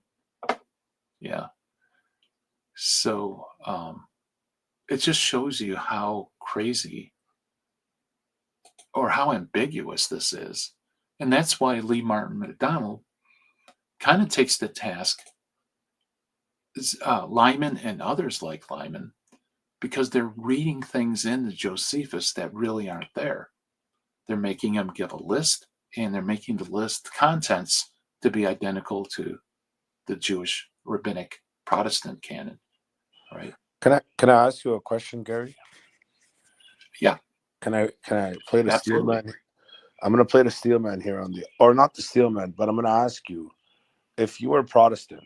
yeah. So it just shows you how crazy or how ambiguous this is. And that's why Lee Martin McDonald kind of takes the task, Lyman and others like Lyman, because they're reading things into Josephus that really aren't there. They're making him give a list, and they're making the list contents to be identical to the Jewish rabbinic Protestant canon, right? Can I ask you a question, Gary? Yeah, Can I play the steel absolutely. man? I'm gonna play the steel man here on the, or not the steel man, but I'm gonna ask you, if you were Protestant,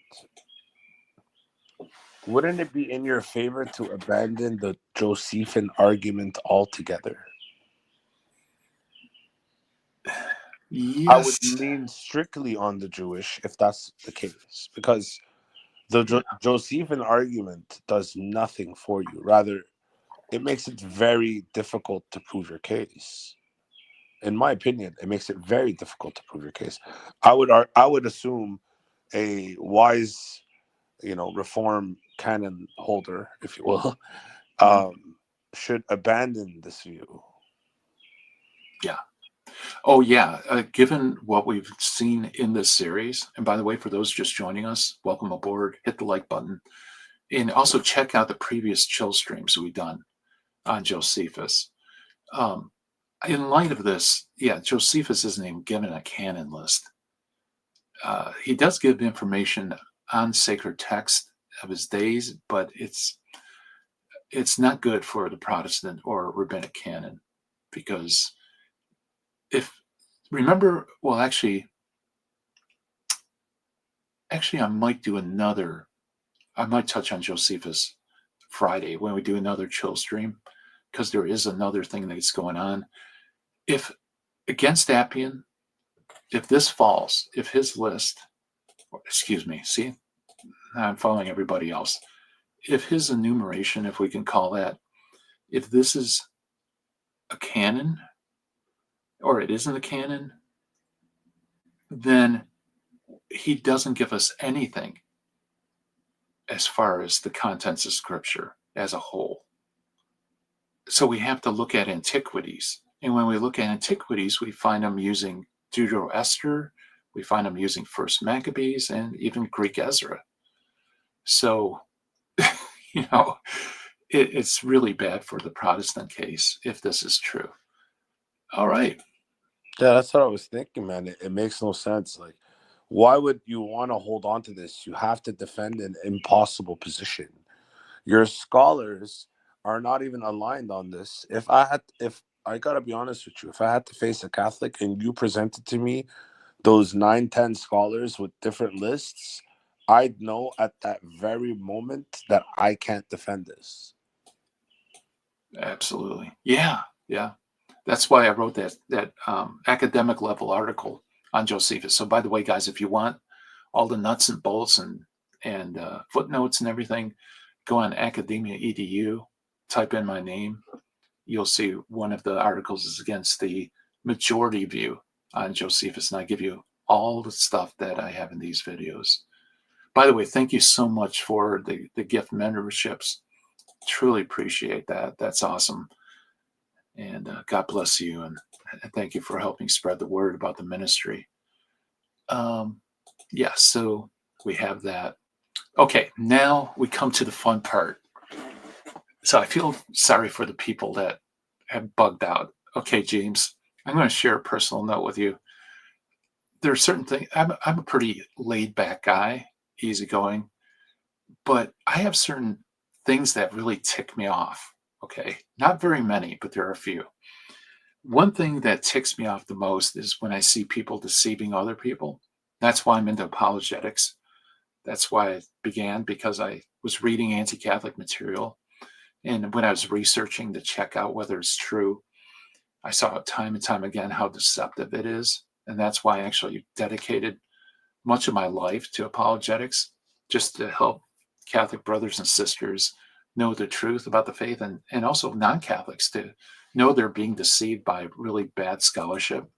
wouldn't it be in your favor to abandon the Josephine argument altogether? I would Yes. lean strictly on the Jewish if that's the case, because the Yeah. Josephine argument does nothing for you. Rather, it makes it very difficult to prove your case. In my opinion, it makes it very difficult to prove your case. I would assume a wise, reform canon holder, if you will, Mhm. should abandon this view. Yeah. Oh, yeah. Given what we've seen in this series, and by the way, for those just joining us, welcome aboard. Hit the like button, and also check out the previous chill streams we've done on Josephus. Um, in light of this, yeah, Josephus isn't even given a canon list. He does give information on sacred text of his days, but it's not good for the Protestant or rabbinic canon because if remember, well, actually, I might touch on Josephus Friday when we do another chill stream because there is another thing that's going on. If against Appian, if this falls, if his list, excuse me, see, I'm following everybody else. If his enumeration, if we can call that, if this is a canon or it isn't a canon, then he doesn't give us anything as far as the contents of Scripture as a whole. So we have to look at antiquities. And when we look at antiquities, we find them using Deutero-Esther, we find them using First Maccabees, and even Greek Ezra. So, it's really bad for the Protestant case if this is true. All right. Yeah, that's what I was thinking, man. It makes no sense. Like, why would you want to hold on to this? You have to defend an impossible position. Your scholars are not even aligned on this. If I gotta be honest with you, if I had to face a Catholic and you presented to me those 9, 10 scholars with different lists, I'd know at that very moment that I can't defend this. Absolutely. Yeah. That's why I wrote that academic level article on Josephus. So by the way, guys, if you want all the nuts and bolts and footnotes and everything, go on Academia EDU, type in my name. You'll see one of the articles is against the majority view on Josephus, and I give you all the stuff that I have in these videos. By the way, thank you so much for the gift mentorships. Truly appreciate that. That's awesome. And God bless you, and thank you for helping spread the word about the ministry. So we have that. Okay, now we come to the fun part. So I feel sorry for the people that have bugged out. Okay, James, I'm going to share a personal note with you. There are certain things. I'm a pretty laid back guy, easygoing, but I have certain things that really tick me off. Okay, not very many, but there are a few. One thing that ticks me off the most is when I see people deceiving other people. That's why I'm into apologetics. That's why it began, because I was reading anti-Catholic material. And when I was researching to check out whether it's true, I saw time and time again how deceptive it is. And that's why I actually dedicated much of my life to apologetics, just to help Catholic brothers and sisters know the truth about the faith, and also non-Catholics to know they're being deceived by really bad scholarship.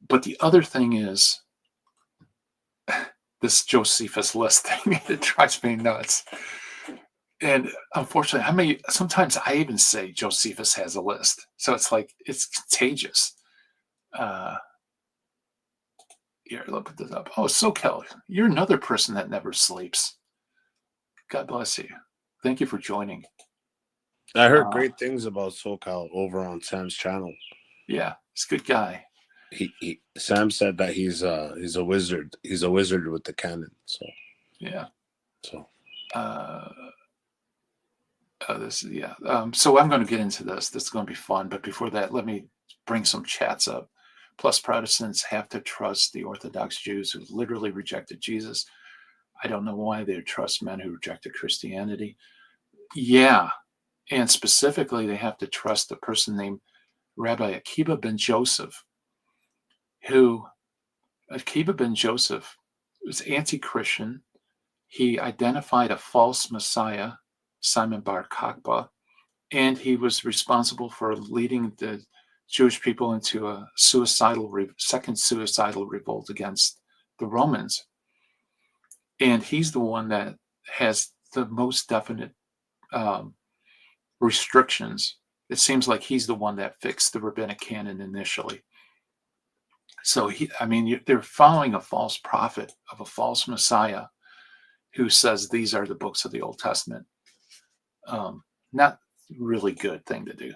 But the other thing is this Josephus list thing. It drives me nuts. And unfortunately, sometimes I even say Josephus has a list. So it's like, it's contagious. Here, look this up. Oh, SoCal, you're another person that never sleeps. God bless you. Thank you for joining. I heard great things about SoCal over on Sam's channel. Yeah, he's a good guy. Sam said that he's a wizard. He's a wizard with the canon. So yeah. So so I'm going to get into this. This is going to be fun. But before that, let me bring some chats up. Plus, Protestants have to trust the Orthodox Jews who literally rejected Jesus. I don't know why they trust men who rejected Christianity. Yeah. And specifically, they have to trust a person named Rabbi Akiba ben Joseph, Akiba ben Joseph was anti-Christian. He identified a false Messiah, Simon Bar Kokhba, and he was responsible for leading the Jewish people into a second suicidal revolt against the Romans. And he's the one that has the most definite restrictions. It seems like he's the one that fixed the rabbinic canon initially. So they're following a false prophet of a false Messiah who says these are the books of the Old Testament. Not really good thing to do.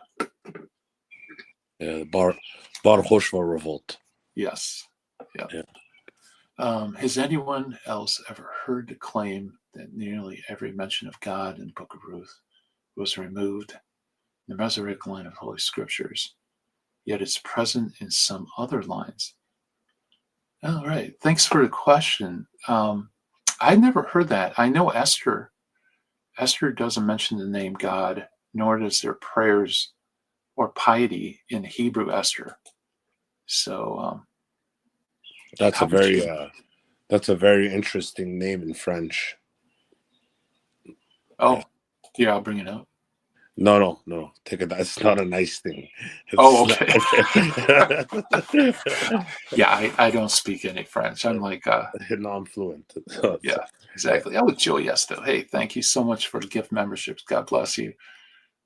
Yeah, Bar Choshva revolt. Yes. Yeah. Has anyone else ever heard the claim that nearly every mention of God in the Book of Ruth was removed in the Masoretic line of Holy Scriptures, yet it's present in some other lines? All right. Thanks for the question. I never heard that. I know Esther doesn't mention the name God, nor does their prayers or piety in Hebrew Esther. So that's a very interesting name in French. Oh, yeah, I'll bring it up. No. Take it. That's not a nice thing. Oh, It's not. okay. Yeah, I don't speak any French. I'm like, No, I'm fluent. So yeah, yeah. exactly. I was Joe Yesto. Hey, thank you so much for the gift memberships. God bless you.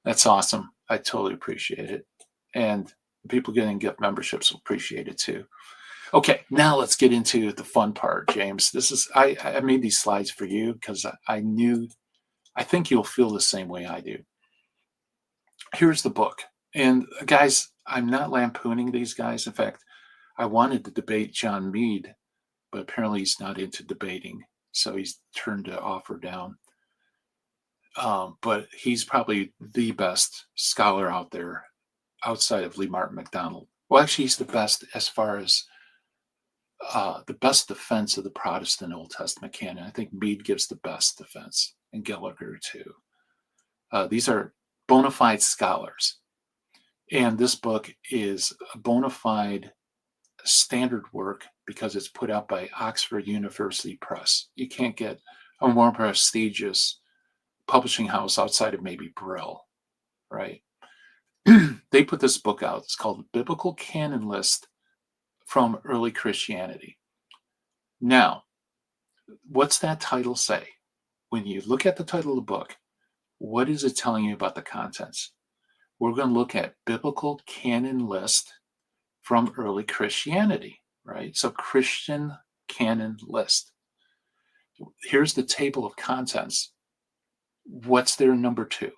That's awesome. I totally appreciate it. And people getting gift memberships will appreciate it too. Okay, now let's get into the fun part, James. This is I made these slides for you because I think you'll feel the same way I do. Here's the book. And guys, I'm not lampooning these guys. In fact, I wanted to debate John Meade, but apparently he's not into debating. So he's turned the offer down. But he's probably the best scholar out there outside of Lee Martin McDonald. Well, actually, he's the best as far as the best defense of the Protestant Old Testament canon. I think Meade gives the best defense, and Gallagher too. These are bona fide scholars. And this book is a bona fide standard work because it's put out by Oxford University Press. You can't get a more prestigious publishing house outside of maybe Brill, right? They put this book out. It's called Biblical Canon List from Early Christianity. Now, what's that title say? When you look at the title of the book, what is it telling you about the contents? We're going to look at Biblical Canon List from Early Christianity, right? So Christian Canon List. Here's the table of contents. What's their number 2?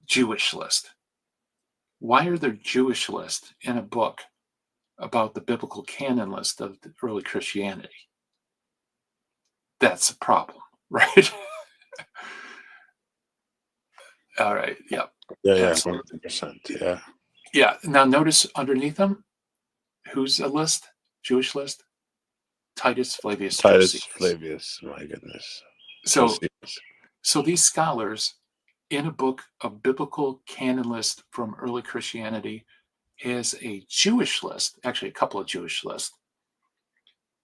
Jewish list. Why are there Jewish lists in a book about the biblical canon list of early Christianity? That's a problem, right? All right. Yeah. Yeah. 100%. Yeah. Yeah. Now notice underneath them, who's a list? Jewish list? Titus Flavius Titus Josephus. Flavius. My goodness. So these scholars in a book of biblical canon list from early Christianity is a Jewish list, actually a couple of Jewish lists.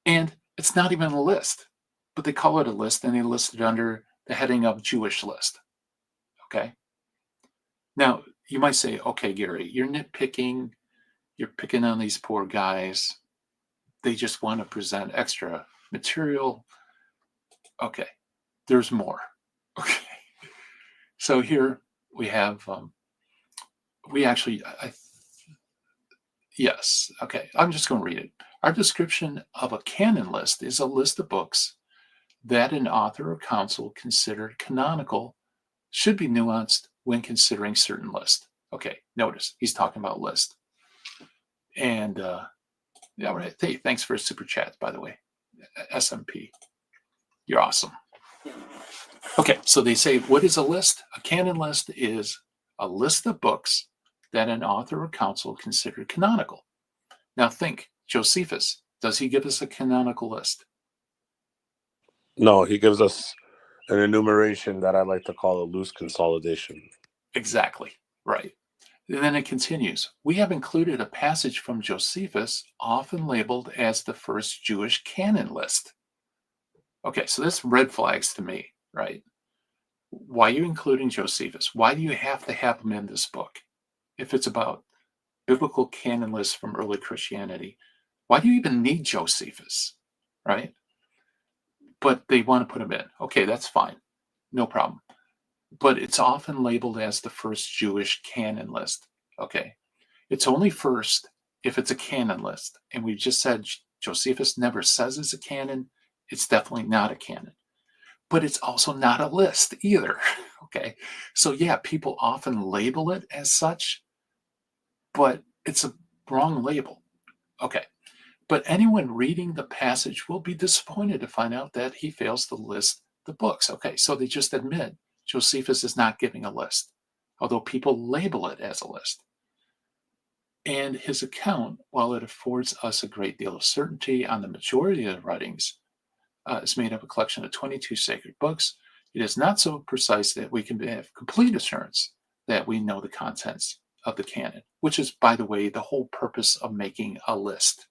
And it's not even a list, but they call it a list and they list it under the heading of Jewish list. Okay. Now you might say, okay, Gary, you're nitpicking, you're picking on these poor guys. They just want to present extra material. Okay. There's more. Okay. So here we have, yes. Okay. I'm just going to read it. Our description of a canon list is a list of books that an author or council considered canonical should be nuanced when considering certain lists. Okay. Notice he's talking about list. And, yeah, right. Hey, thanks for a super chat, by the way. SMP. You're awesome. Okay, so they say, what is a list? A canon list is a list of books that an author or council considered canonical. Now think, Josephus, does he give us a canonical list? No, he gives us an enumeration that I like to call a loose consolidation. Exactly, right. And then it continues. We have included a passage from Josephus, often labeled as the first Jewish canon list. Okay, so this red flags to me, right? Why are you including Josephus? Why do you have to have him in this book? If it's about biblical canon lists from early Christianity, why do you even need Josephus, right? But they want to put him in. Okay, that's fine. No problem. But it's often labeled as the first Jewish canon list. Okay. It's only first if it's a canon list. And we just said Josephus never says it's a canon. It's definitely not a canon. But it's also not a list either. Okay. So yeah, people often label it as such, but it's a wrong label. Okay. But anyone reading the passage will be disappointed to find out that he fails to list the books. Okay. So they just admit Josephus is not giving a list, although people label it as a list. And his account, while it affords us a great deal of certainty on the majority of the writings, is made up of a collection of 22 sacred books. It is not so precise that we can have complete assurance that we know the contents of the canon, which is, by the way, the whole purpose of making a list,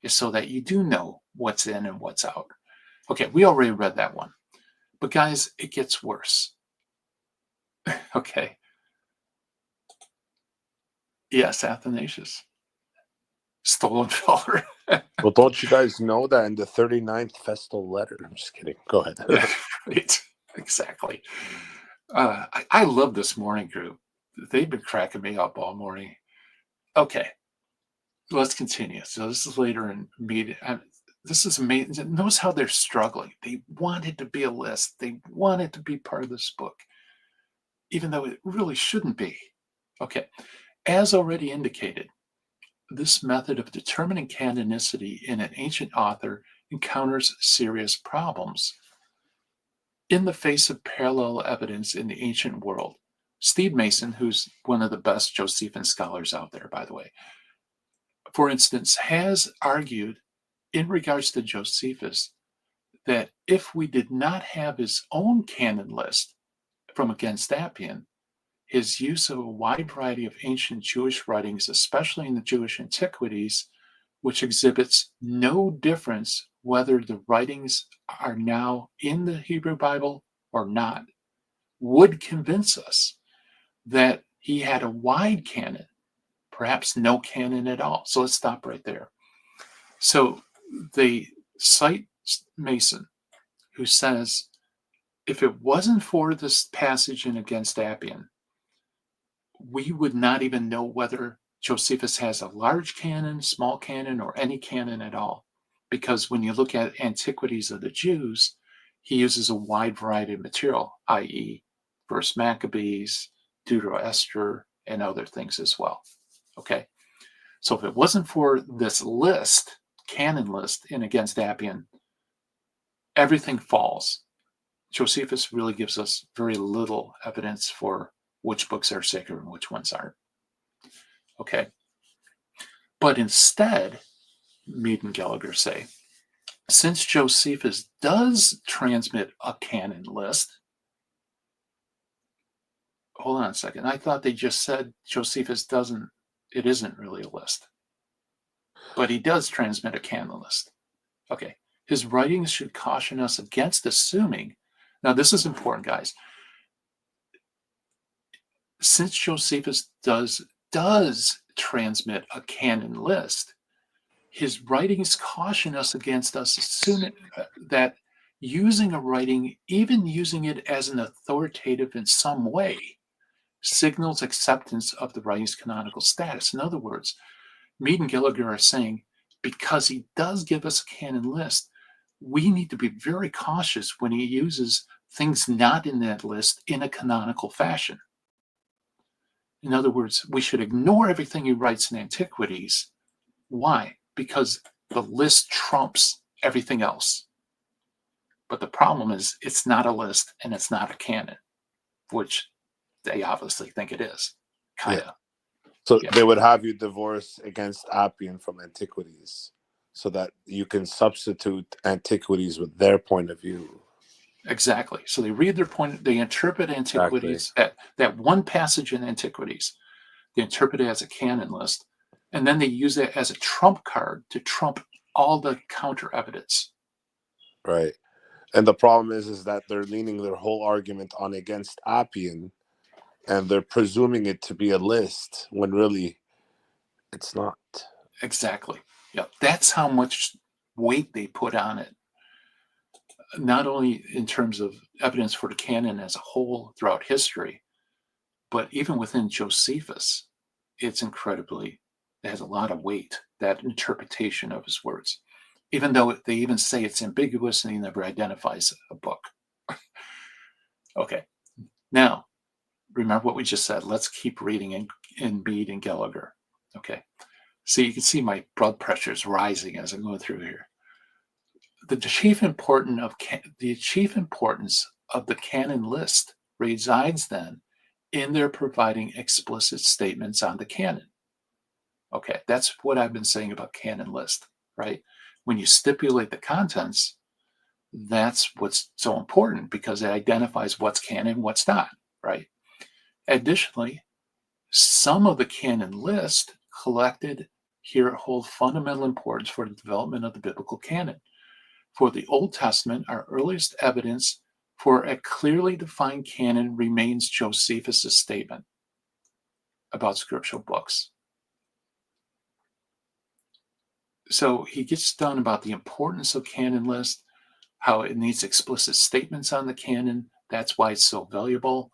is so that you do know what's in and what's out. Okay, we already read that one. But guys, it gets worse. Okay. Yes, Athanasius. Stolen filler. Well, don't you guys know that in the 39th Festal letter? I'm just kidding. Go ahead. Yeah, right. Exactly. I love this morning group. They've been cracking me up all morning. Okay, let's continue. So this is later in meeting. This is amazing. Notice how they're struggling. They want it to be a list. They want it to be part of this book, even though it really shouldn't be. Okay, as already indicated, this method of determining canonicity in an ancient author encounters serious problems. In the face of parallel evidence in the ancient world, Steve Mason, who's one of the best Josephine scholars out there, by the way, for instance, has argued in regards to Josephus that if we did not have his own canon list from Against Appian, his use of a wide variety of ancient Jewish writings, especially in the Jewish antiquities, which exhibits no difference whether the writings are now in the Hebrew Bible or not, would convince us that he had a wide canon, perhaps no canon at all. So let's stop right there. So they cite Mason, who says, if it wasn't for this passage in Against Appian, we would not even know whether Josephus has a large canon, small canon, or any canon at all. Because when you look at Antiquities of the Jews, he uses a wide variety of material, i.e., First Maccabees, Deutero-Esther, and other things as well. Okay, so if it wasn't for this list, canon list in Against Appian, everything falls. Josephus really gives us very little evidence for which books are sacred and which ones aren't. Okay, but instead, Mead and Gallagher say, since Josephus does transmit a canon list, hold on a second. I thought they just said Josephus doesn't, it isn't really a list. But he does transmit a canon list. Okay. His writings should caution us against assuming. Now, this is important, guys. Since Josephus does transmit a canon list, his writings caution us against us assuming that using a writing, even using it as an authoritative in some way, signals acceptance of the writing's canonical status. In other words, Mead and Gallagher are saying, because he does give us a canon list, we need to be very cautious when he uses things not in that list in a canonical fashion. In other words, we should ignore everything he writes in Antiquities. Why? Because the list trumps everything else. But the problem is it's not a list and it's not a canon, which they obviously think it is. Kind of. Yeah. So they would have you divorce Against Appian from Antiquities so that you can substitute Antiquities with their point of view. Exactly. So they read their point, they interpret Antiquities, that one passage in Antiquities, they interpret it as a canon list, and then they use it as a trump card to trump all the counter evidence. Right. And the problem is that they're leaning their whole argument on Against Appian, and they're presuming it to be a list when really it's not. Exactly. Yeah. That's how much weight they put on it. Not only in terms of evidence for the canon as a whole throughout history, but even within Josephus, it has a lot of weight, that interpretation of his words, even though they even say it's ambiguous and he never identifies a book. Okay, now, remember what we just said. Let's keep reading in Mead and Gallagher. Okay, so you can see my blood pressure is rising as I'm going through here. The chief importance of the canon list resides then in their providing explicit statements on the canon. Okay, that's what I've been saying about canon list, right? When you stipulate the contents, that's what's so important because it identifies what's canon, what's not, right? Additionally, some of the canon list collected here hold fundamental importance for the development of the biblical canon. For the Old Testament, our earliest evidence for a clearly defined canon remains Josephus' statement about scriptural books. So he gets done about the importance of canon list, how it needs explicit statements on the canon. That's why it's so valuable.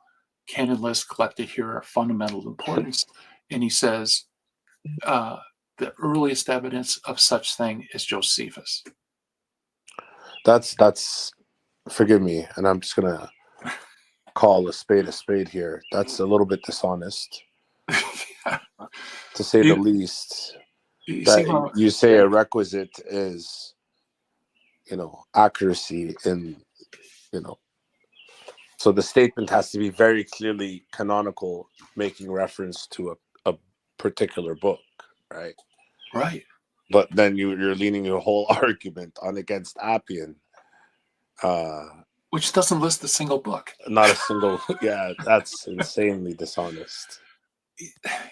Canon lists collected here are fundamental importance. And he says the earliest evidence of such thing is Josephus. That's forgive me, and I'm just gonna call a spade here. That's a little bit dishonest, to say the least. You see That how you say a requisite is, accuracy in, so the statement has to be very clearly canonical, making reference to a particular book, right? right. But then you're leaning your whole argument on against Appian. Which doesn't list a single book. Not a single. Yeah, that's insanely dishonest.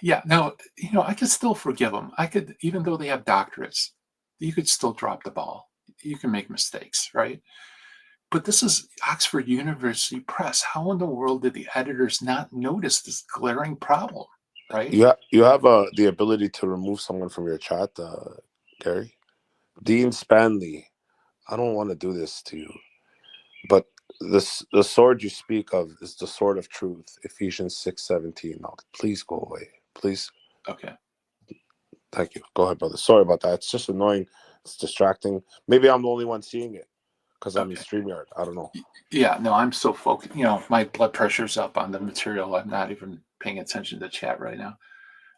Yeah, now, I could still forgive them. I could, even though they have doctorates, you could still drop the ball. You can make mistakes, right? But this is Oxford University Press. How in the world did the editors not notice this glaring problem, right? You have the ability to remove someone from your chat, Gary. Dean Spanley. I don't want to do this to you, but the sword you speak of is the sword of truth. Ephesians 6:17. Now, please go away, please. Okay. Thank you. Go ahead, brother. Sorry about that. It's just annoying. It's distracting. Maybe I'm the only one seeing it because I'm in StreamYard. I don't know. Yeah, no, I'm so focused. My blood pressure's up on the material. I'm not even paying attention to chat right now.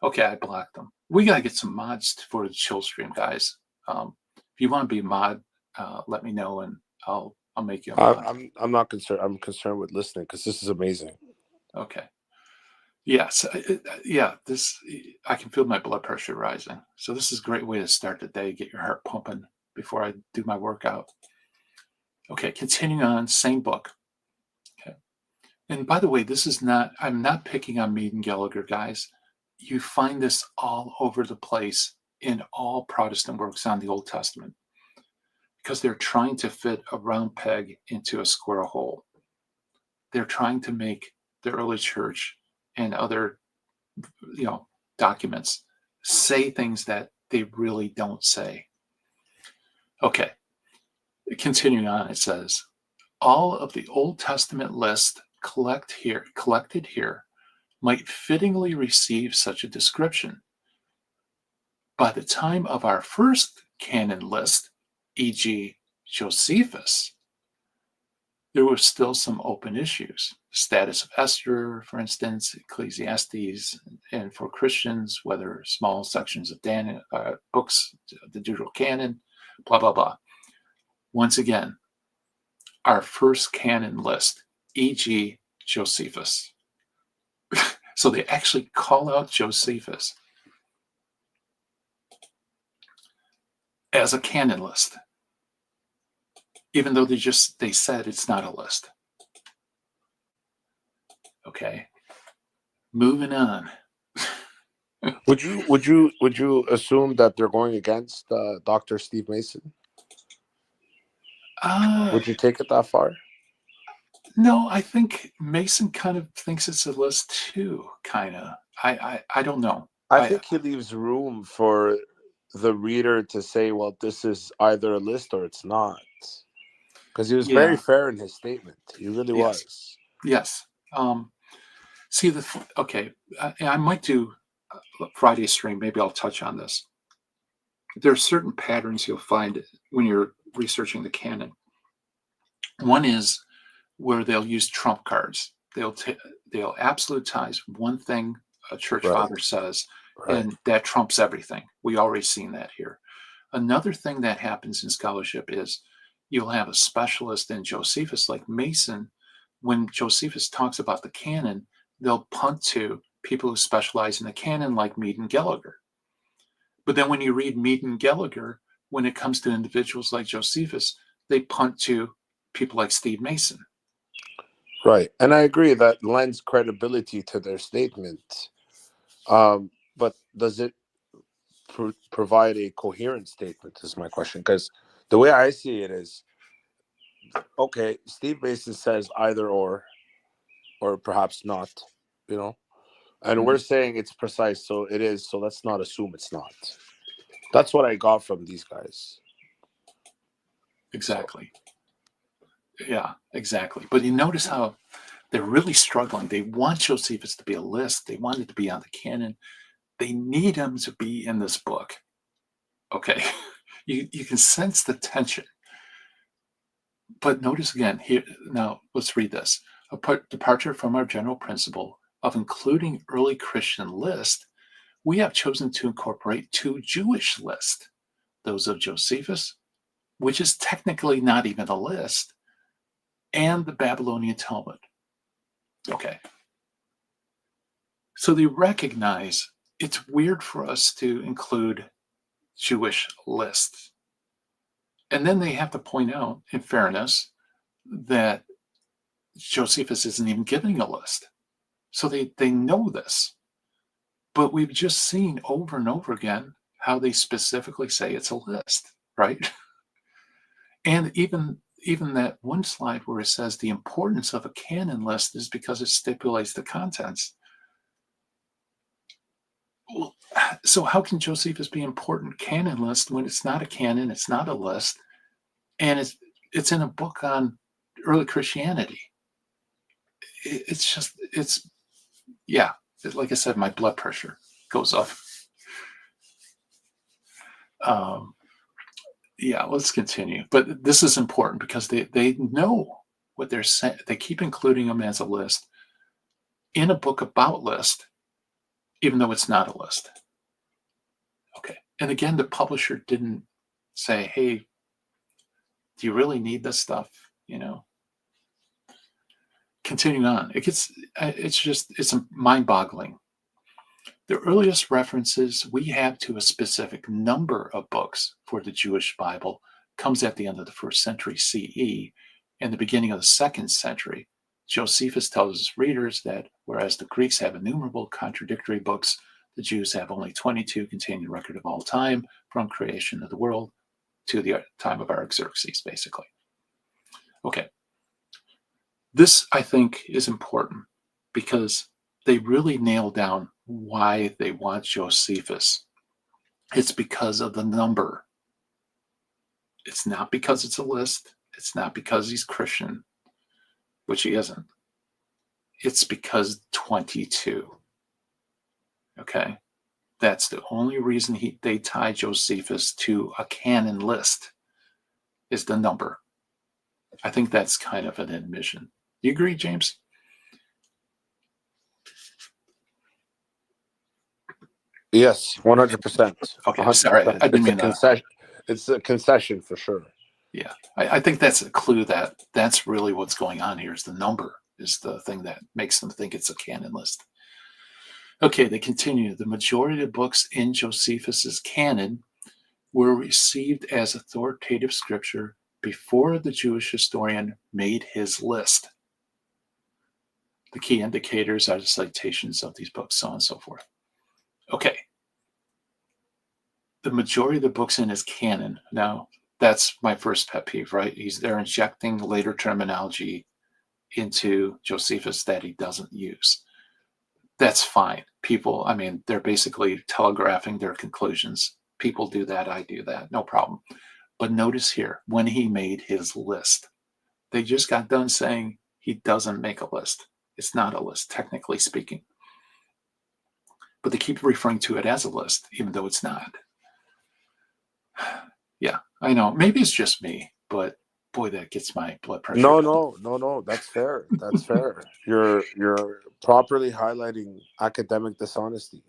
Okay, I blocked them. We got to get some mods for the chill stream, guys. If you want to be a mod, let me know and I'll make you a mod. I'm not concerned. I'm concerned with listening because this is amazing. Okay. Yes. This, I can feel my blood pressure rising. So this is a great way to start the day, get your heart pumping before I do my workout. Okay, continuing on, same book. Okay. And by the way, I'm not picking on Mead and Gallagher, guys. You find this all over the place in all Protestant works on the Old Testament because they're trying to fit a round peg into a square hole. They're trying to make the early church and other, documents say things that they really don't say. Okay, continuing on, it says, all of the Old Testament list collected here might fittingly receive such a description. By the time of our first canon list, e.g., Josephus, there were still some open issues. The status of Esther, for instance, Ecclesiastes, and for Christians, whether small sections of Daniel, books, the Deuterocanon, blah, blah, blah. Once again, our first canon list, e.g., Josephus. So they actually call out Josephus as a canon list, even though they said it's not a list. Okay, moving on. Would you assume that they're going against Dr. Steve Mason? Would you take it that far? No, I think Mason kind of thinks it's a list too, kind of. I don't know. I think he leaves room for the reader to say, well, this is either a list or it's not. Because he was very fair in his statement. He really was. Yes. Okay, I might do Friday stream. Maybe I'll touch on this. There are certain patterns you'll find when you're researching the canon. One is where they'll use trump cards. They'll absolutize one thing a church father says, and that trumps everything. We already seen that here. Another thing that happens in scholarship is you'll have a specialist in Josephus, like Mason. When Josephus talks about the canon, they'll punt to people who specialize in the canon, like Mead and Gallagher. But then when you read Mead and Gallagher, when it comes to individuals like Josephus, they punt to people like Steve Mason. Right. And I agree that lends credibility to their statement. But does it provide a coherent statement is my question. Because the way I see it is, okay, Steve Mason says either or perhaps not, and we're saying it's precise, so it is, so let's not assume it's not. That's what I got from these guys. Exactly. Yeah, exactly. But you notice how they're really struggling. They want Josephus to be a list. They want it to be on the canon. They need him to be in this book. Okay. You can sense the tension. But notice again here. Now let's read this. A departure from our general principle of including early Christian lists, we have chosen to incorporate two Jewish lists, those of Josephus, which is technically not even a list, and the Babylonian Talmud. Okay. So they recognize it's weird for us to include Jewish lists. And then they have to point out, in fairness, that Josephus isn't even giving a list. So they know this. But we've just seen over and over again how they specifically say it's a list, right? And even that one slide where it says the importance of a canon list is because it stipulates the contents. Well, so how can Josephus be important canon list when it's not a canon, it's not a list, and it's in a book on early Christianity? Yeah, like I said, my blood pressure goes up. Yeah, let's continue. But this is important because they know what they're saying. They keep including them as a list in a book about list, even though it's not a list. Okay. And again, the publisher didn't say, hey, do you really need this stuff? Continuing on, it's mind-boggling. The earliest references we have to a specific number of books for the Jewish Bible comes at the end of the 1st century CE and the beginning of the 2nd century. Josephus tells his readers that whereas the Greeks have innumerable contradictory books, the Jews have only 22 containing the record of all time from creation of the world to the time of Artaxerxes, basically. Okay. This, I think, is important because they really nail down why they want Josephus. It's because of the number. It's not because it's a list. It's not because he's Christian, which he isn't. It's because 22. Okay? That's the only reason they tie Josephus to a canon list is the number. I think that's kind of an admission. You agree, James? Yes, 100%. Okay, sorry, I didn't mean that. It's a concession for sure. Yeah, I think that's a clue that that's really what's going on here is the number is the thing that makes them think it's a canon list. Okay, they continue. The majority of books in Josephus's canon were received as authoritative scripture before the Jewish historian made his list. The key indicators are the citations of these books, so on and so forth. Okay. The majority of the books in his canon. Now, that's my first pet peeve, right? They're injecting later terminology into Josephus that he doesn't use. That's fine. People, they're basically telegraphing their conclusions. People do that. I do that. No problem. But notice here, when he made his list, they just got done saying he doesn't make a list. It's not a list, technically speaking. But they keep referring to it as a list, even though it's not. Yeah, I know. Maybe it's just me, but boy, that gets my blood pressure. No. That's fair. That's fair. You're properly highlighting academic dishonesty.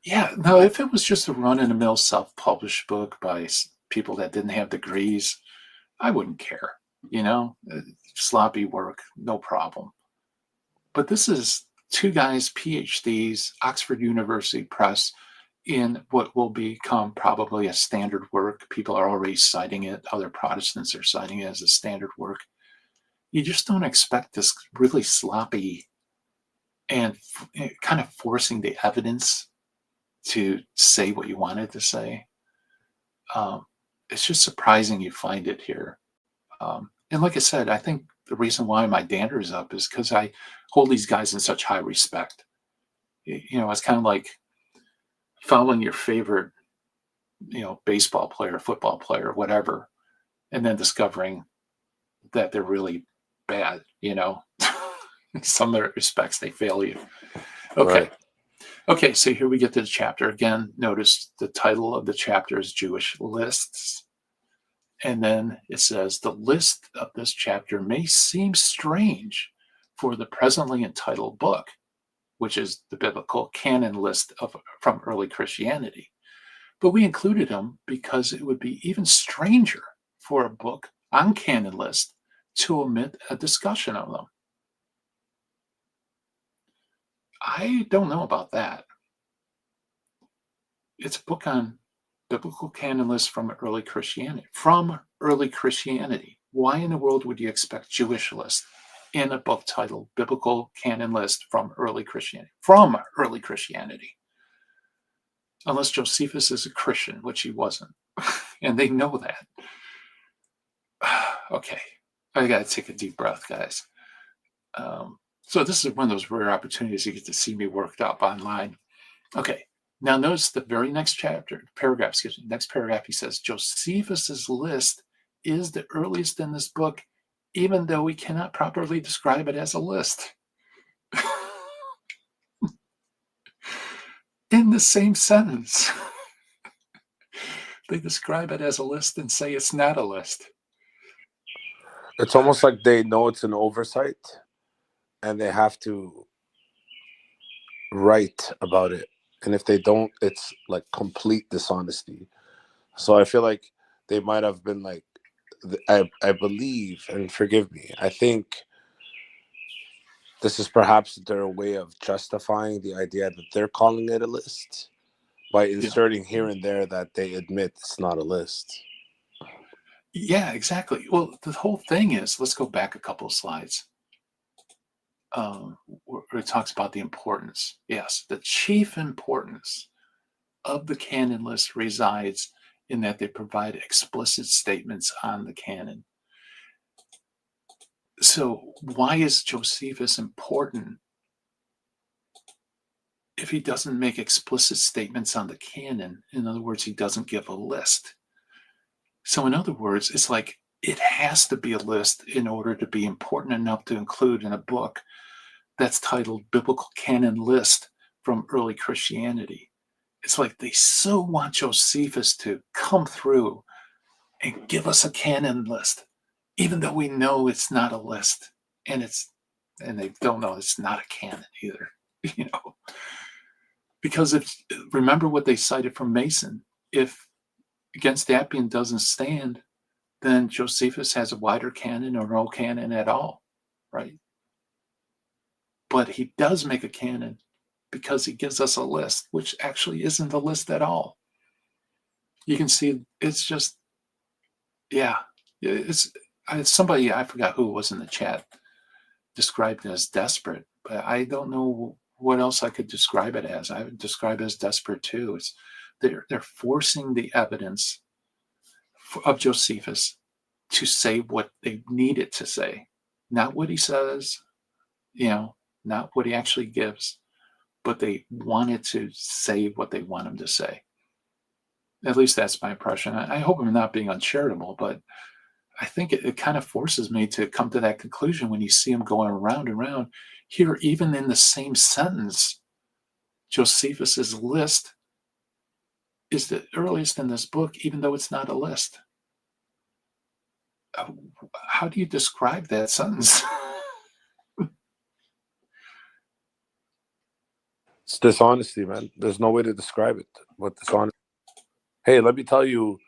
Yeah, no, if it was just a run-of-the-mill self-published book by people that didn't have degrees, I wouldn't care. Sloppy work, no problem. But this is two guys, PhDs, Oxford University Press, in what will become probably a standard work. People are already citing it. Other Protestants are citing it as a standard work. You just don't expect this really sloppy and kind of forcing the evidence to say what you wanted to say. It's just surprising you find it here. And like I said, I think the reason why my dander is up is because I hold these guys in such high respect. It's kind of like following your favorite baseball player, football player, whatever, and then discovering that they're really bad, in some respects they fail you. Okay. Right. Okay, so here we get to the chapter. Again, notice the title of the chapter is Jewish Lists. And then it says, the list of this chapter may seem strange for the presently entitled book, which is the biblical canon list from early Christianity. But we included them because it would be even stranger for a book on canon list to omit a discussion of them. I don't know about that. It's a book on biblical canon list from early Christianity. From early Christianity. Why in the world would you expect Jewish list in a book titled Biblical Canon List from early Christianity? From early Christianity. Unless Josephus is a Christian, which he wasn't. And they know that. Okay. I got to take a deep breath, guys. So this is one of those rare opportunities you get to see me worked up online. Okay. Now notice the very next paragraph, he says, Josephus's list is the earliest in this book, even though we cannot properly describe it as a list. In the same sentence, they describe it as a list and say it's not a list. It's almost like they know it's an oversight and they have to write about it. And if they don't, it's like complete dishonesty. So I feel like they might have been like, I believe, and forgive me, I think this is perhaps their way of justifying the idea that they're calling it a list by inserting here and there that they admit it's not a list. Yeah, exactly. Well, the whole thing is, let's go back a couple of slides. Where it talks about the importance. Yes, the chief importance of the canon list resides in that they provide explicit statements on the canon. So why is Josephus important if he doesn't make explicit statements on the canon? In other words, he doesn't give a list. So in other words, it's like it has to be a list in order to be important enough to include in a book that's titled Biblical Canon List from Early Christianity. It's like they so want Josephus to come through and give us a canon list, even though we know it's not a list, and they don't know it's not a canon either, because remember what they cited from Mason. If Against Appian doesn't stand, then Josephus has a wider canon or no canon at all, right? But he does make a canon because he gives us a list, which actually isn't a list at all. You can see it's just, it's somebody, I forgot who it was in the chat, described it as desperate, but I don't know what else I could describe it as. I would describe it as desperate too. They're forcing the evidence of Josephus to say what they need it to say, not what he says, not what he actually gives, but they wanted to say what they want him to say. At least that's my impression. I hope I'm not being uncharitable, but I think it kind of forces me to come to that conclusion when you see him going around and around. Here, even in the same sentence, Josephus's list is the earliest in this book, even though it's not a list. How do you describe that sentence? It's dishonesty, man. There's no way to describe it but dishonesty. Hey, let me tell you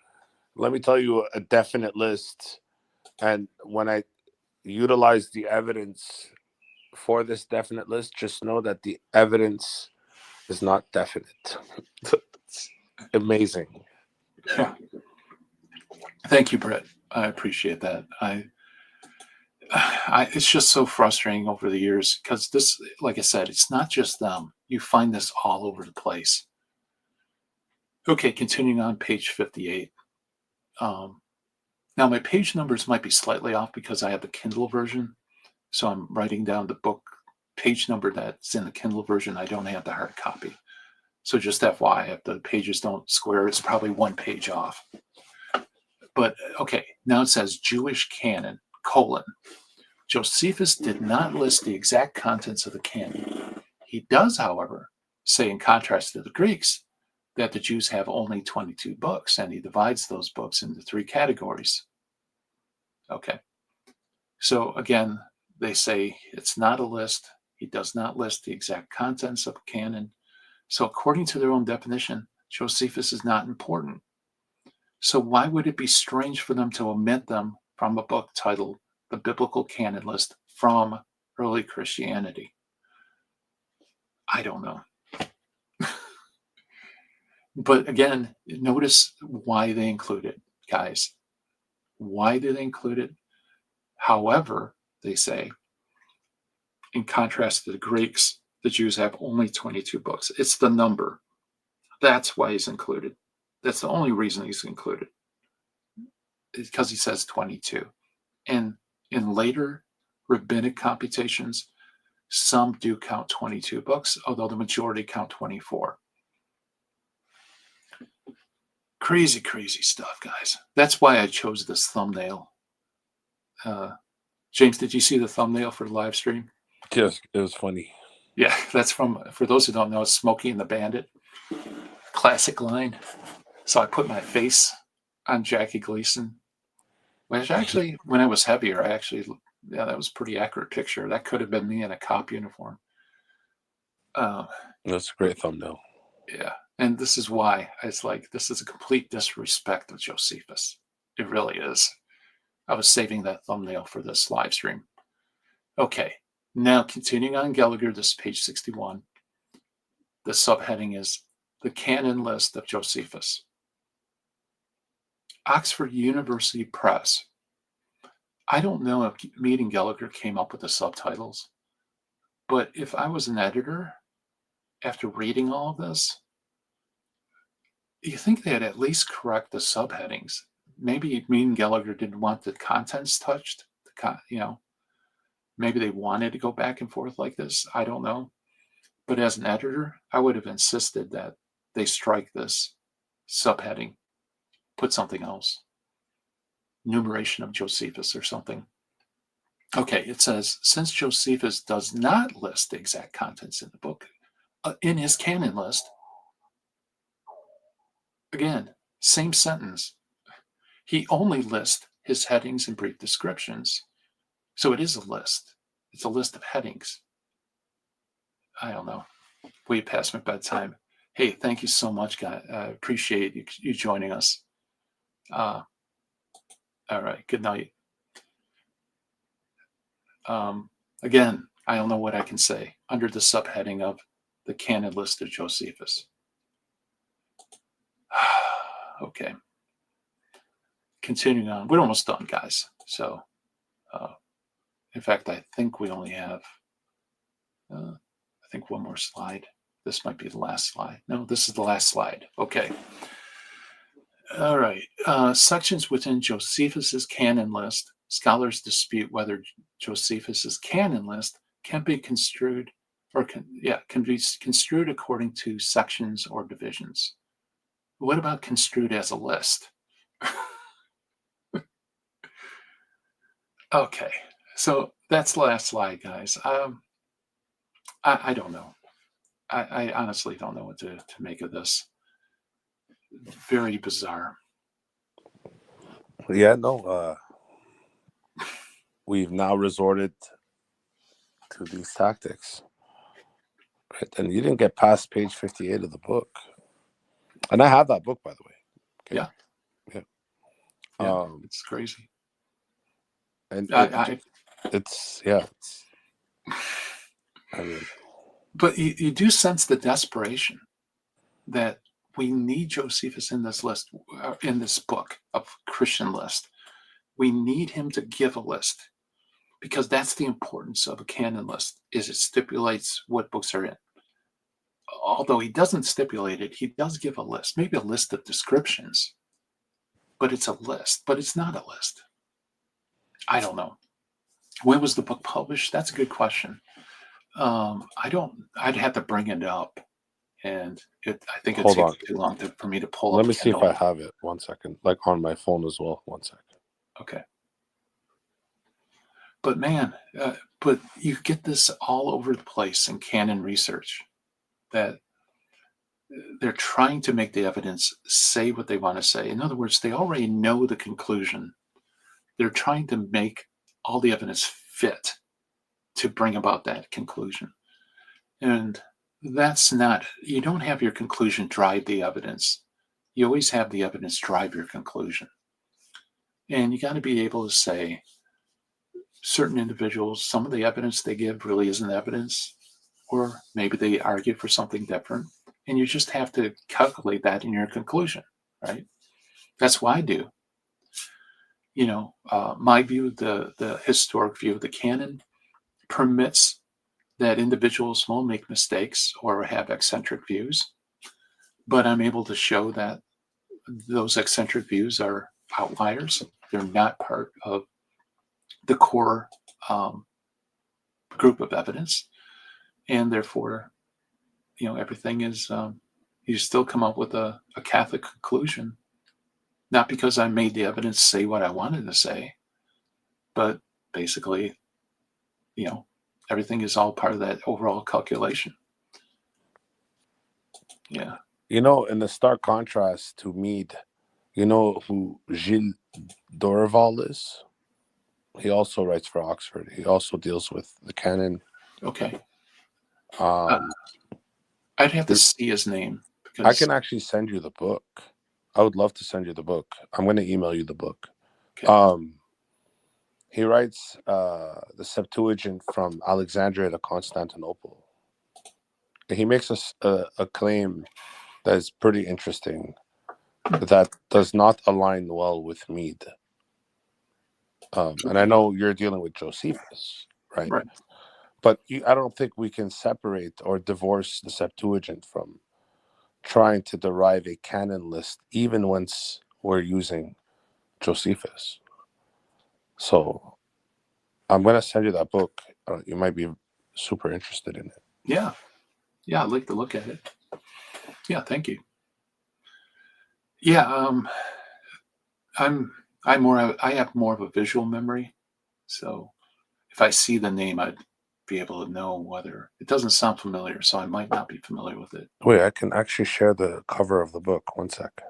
a definite list. And when I utilize the evidence for this definite list, just know that the evidence is not definite. It's amazing. Yeah. Thank you, Brett. I appreciate that. It's just so frustrating over the years because this, like I said, it's not just them. You find this all over the place. Okay, continuing on page 58. Now my page numbers might be slightly off because I have the Kindle version. So I'm writing down the book page number that's in the Kindle version. I don't have the hard copy. So just FYI, if the pages don't square, it's probably one page off. But okay, now it says Jewish canon, Josephus did not list the exact contents of the canon. He does, however, say in contrast to the Greeks, that the Jews have only 22 books, and he divides those books into 3 categories. Okay. So again, they say it's not a list. He does not list the exact contents of a canon. So according to their own definition, Josephus is not important. So why would it be strange for them to omit them from a book titled The Biblical Canon List from Early Christianity? I don't know. But again, notice why they include it, guys. Why do they include it? However, they say, in contrast to the Greeks, the Jews have only 22 books. It's the number. That's why he's included. That's the only reason he's included. It's because he says 22. And in later rabbinic computations, some do count 22 books, although the majority count 24. Crazy, crazy stuff, guys. That's why I chose this thumbnail. James, did you see the thumbnail for the live stream? Yes, it was funny. Yeah, that's from, for those who don't know, it's Smokey and the Bandit. Classic line. So I put my face on Jackie Gleason, which actually, when I was heavier, yeah, that was a pretty accurate picture. That could have been me in a cop uniform. That's a great thumbnail. Yeah. And this is why it's like, this is a complete disrespect of Josephus. It really is. I was saving that thumbnail for this live stream. Okay. Now, continuing on Gallagher, this is page 61. The subheading is The Canon List of Josephus. Oxford University Press. I don't know if Mead and Gallagher came up with the subtitles, but if I was an editor, after reading all of this, you think they'd at least correct the subheadings. Maybe Mead and Gallagher didn't want the contents touched. Maybe they wanted to go back and forth like this. I don't know. But as an editor, I would have insisted that they strike this subheading, put something else. Numeration of Josephus or something. Okay, it says, since Josephus does not list the exact contents in the book, in his canon list, again, same sentence, he only lists his headings and brief descriptions. So it is a list. It's a list of headings. I don't know. Way past my bedtime. Hey, thank you so much, guys. I appreciate you joining us. All right, good night. Again, I don't know what I can say under the subheading of the canon list of Josephus. Okay. Continuing on. We're almost done, guys. So, in fact, I think we only have, one more slide. This might be the last slide. No, this is the last slide. Okay. All right. Sections within Josephus's canon list. Scholars dispute whether Josephus's canon list can be construed can be construed according to sections or divisions. What about construed as a list? Okay, so that's the last slide, guys. I don't know. I honestly don't know what to make of this. Very bizarre. Yeah, no. We've now resorted to these tactics. Right? And you didn't get past page 58 of the book. And I have that book, by the way. Okay? Yeah. It's crazy. And it's I mean, but you do sense the desperation that we need Josephus in this list, in this book of Christian list. We need him to give a list, because that's the importance of a canon list, is it stipulates what books are in. Although he doesn't stipulate it, he does give a list, maybe a list of descriptions, but it's a list, but it's not a list. I don't know. When was the book published? That's a good question. I'd have to bring it up and I think it Hold takes on. too long for me to pull Let up me see if I Kindle. have it. 1 second. Like on my phone as well. 1 second. Okay. But man, but you get this all over the place in canon research that they're trying to make the evidence say what they want to say. In other words, they already know the conclusion. They're trying to make all the evidence fit to bring about that conclusion. And that's not, you don't have your conclusion drive the evidence. You always have the evidence drive your conclusion. And you got to be able to say, certain individuals, some of the evidence they give really isn't evidence, or maybe they argue for something different. And you just have to calculate that in your conclusion, right? That's what I do. My view, the historic view of the canon permits that individuals will make mistakes or have eccentric views, but I'm able to show that those eccentric views are outliers. They're not part of the core group of evidence, and therefore, everything is. You still come up with a Catholic conclusion, not because I made the evidence say what I wanted to say, but basically, everything is all part of that overall calculation. Yeah. In the stark contrast to Mead, you know who Gilles Dorval is? He also writes for Oxford. He also deals with the canon. Okay. Um, I'd have to see his name because I can actually send you the book. I would love to send you the book. I'm going to email you the book. Okay. He writes the Septuagint from Alexandria to Constantinople. He makes a claim that is pretty interesting that does not align well with Mead. And I know you're dealing with Josephus, right? Right. But I don't think we can separate or divorce the Septuagint from trying to derive a canon list, even once we're using Josephus. So I'm going to send you that book. You might be super interested in it. Yeah. I'd like to look at it. Yeah, thank you. Yeah, I have more of a visual memory, so if I see the name, I'd be able to know whether it doesn't sound familiar, so I might not be familiar with it. Wait, I can actually share the cover of the book. 1 sec.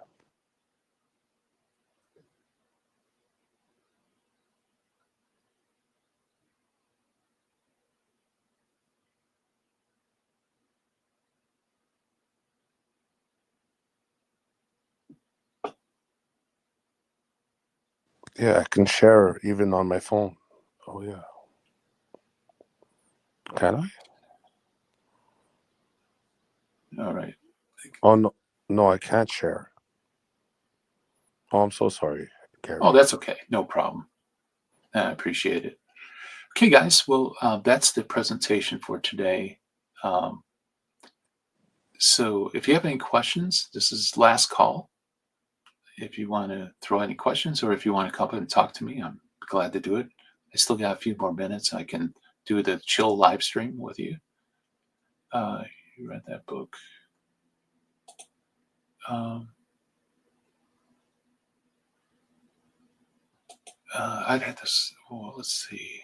Yeah, I can share even on my phone. Oh, yeah. Can I? All right. Oh, no. No, I can't share. Oh, I'm so sorry, Gary. Oh, that's okay. No problem. I appreciate it. Okay, guys. Well, that's the presentation for today. So if you have any questions, this is last call. If you want to throw any questions or if you want to come up and talk to me, I'm glad to do it. I still got a few more minutes. I can do the chill live stream with you. You read that book. I'd have this. Well, let's see.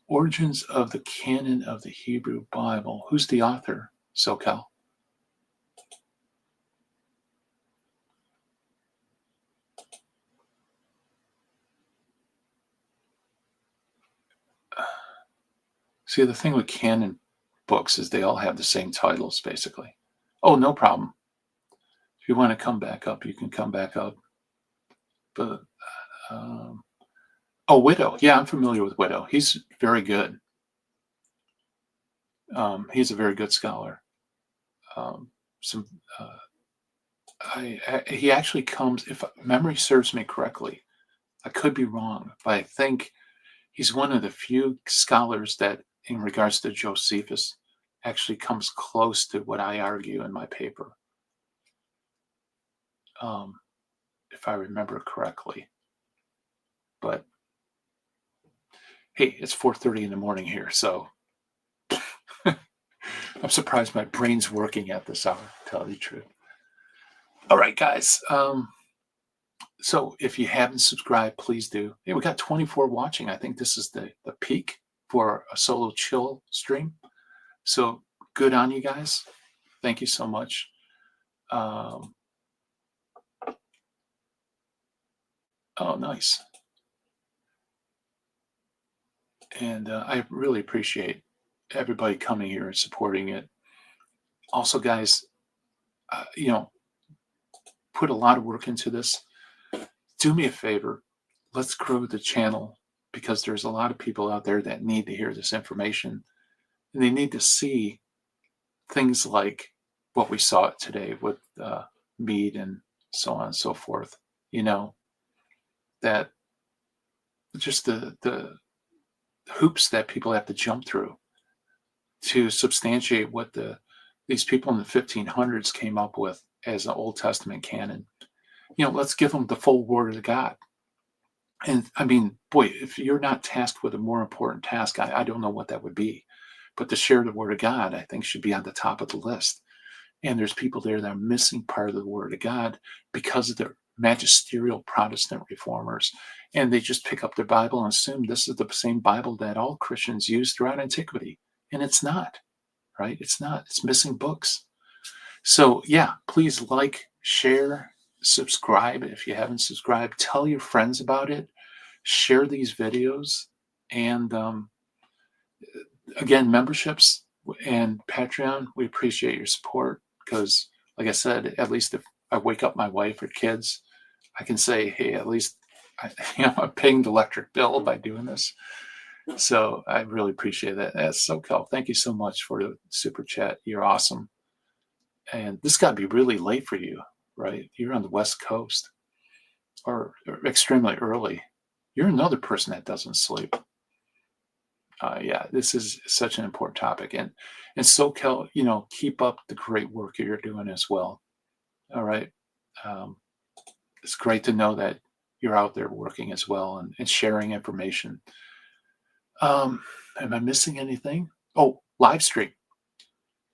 Origins of the Canon of the Hebrew Bible. Who's the author, SoCal? See, the thing with canon books is they all have the same titles, basically. Oh, no problem. If you want to come back up, you can come back up. But Widow. Yeah, I'm familiar with Widow. He's very good. He's a very good scholar. Some he actually comes, if memory serves me correctly, I could be wrong, but I think he's one of the few scholars that, in regards to Josephus, actually comes close to what I argue in my paper, if I remember correctly. But hey, it's 4:30 in the morning here, so I'm surprised my brain's working at this hour, to tell you the truth. All right, guys. So if you haven't subscribed, please do. Hey, we got 24 watching. I think this is the peak for a solo chill stream. So good on you guys. Thank you so much. Oh, nice. And I really appreciate everybody coming here and supporting it. Also, guys, put a lot of work into this. Do me a favor. Let's grow the channel, because there's a lot of people out there that need to hear this information, and they need to see things like what we saw today with meat and so on and so forth. That just the hoops that people have to jump through to substantiate what these people in the 1500s came up with as an Old Testament canon. Let's give them the full word of God. And I mean, boy, if you're not tasked with a more important task, I don't know what that would be. But to share the word of God, I think, should be on the top of the list. And there's people there that are missing part of the word of God because of their magisterial Protestant reformers. And they just pick up their Bible and assume this is the same Bible that all Christians used throughout antiquity. And it's not, right? It's not. It's missing books. So yeah, please like, share, subscribe if you haven't subscribed. Tell your friends about it. Share these videos. And again, memberships and Patreon, we appreciate your support, because, like I said, at least if I wake up my wife or kids, I can say, hey, at least I'm paying the electric bill by doing this. So I really appreciate that. That's so cool. Thank you so much for the super chat. You're awesome. And this got to be really late for you, right? You're on the West Coast, or extremely early. You're another person that doesn't sleep. Yeah, this is such an important topic. And SoCal, keep up the great work that you're doing as well. All right. It's great to know that you're out there working as well and sharing information. Am I missing anything? Oh, live stream.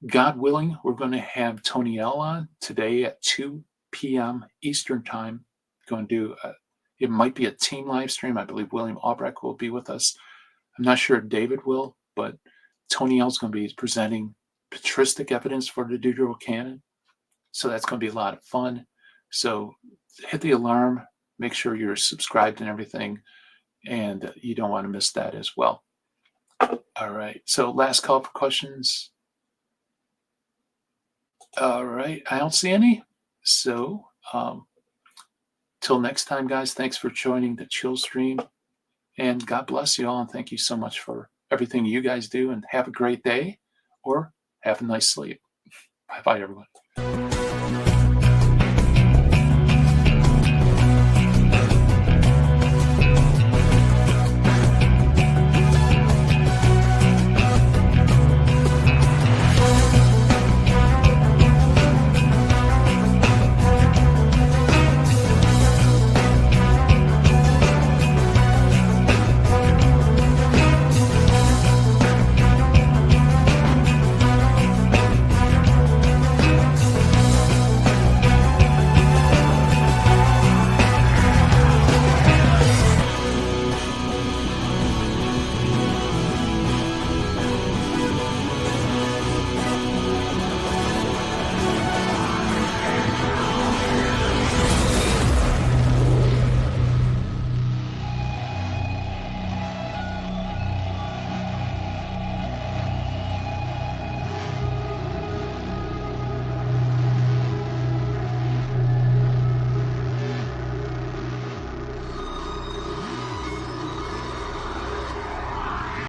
God willing, we're going to have Tony L on today at 2 p.m. Eastern time. Going to do, it might be a team live stream. I believe William Albrecht will be with us. I'm not sure if David will, but Tony L is going to be presenting patristic evidence for the Deuterocanon. So that's going to be a lot of fun. So hit the alarm, make sure you're subscribed and everything, and you don't want to miss that as well. All right. So last call for questions. All right. I don't see any. So till next time, guys, thanks for joining the Chill Stream. And God bless you all. And thank you so much for everything you guys do. And have a great day, or have a nice sleep. Bye-bye, everyone.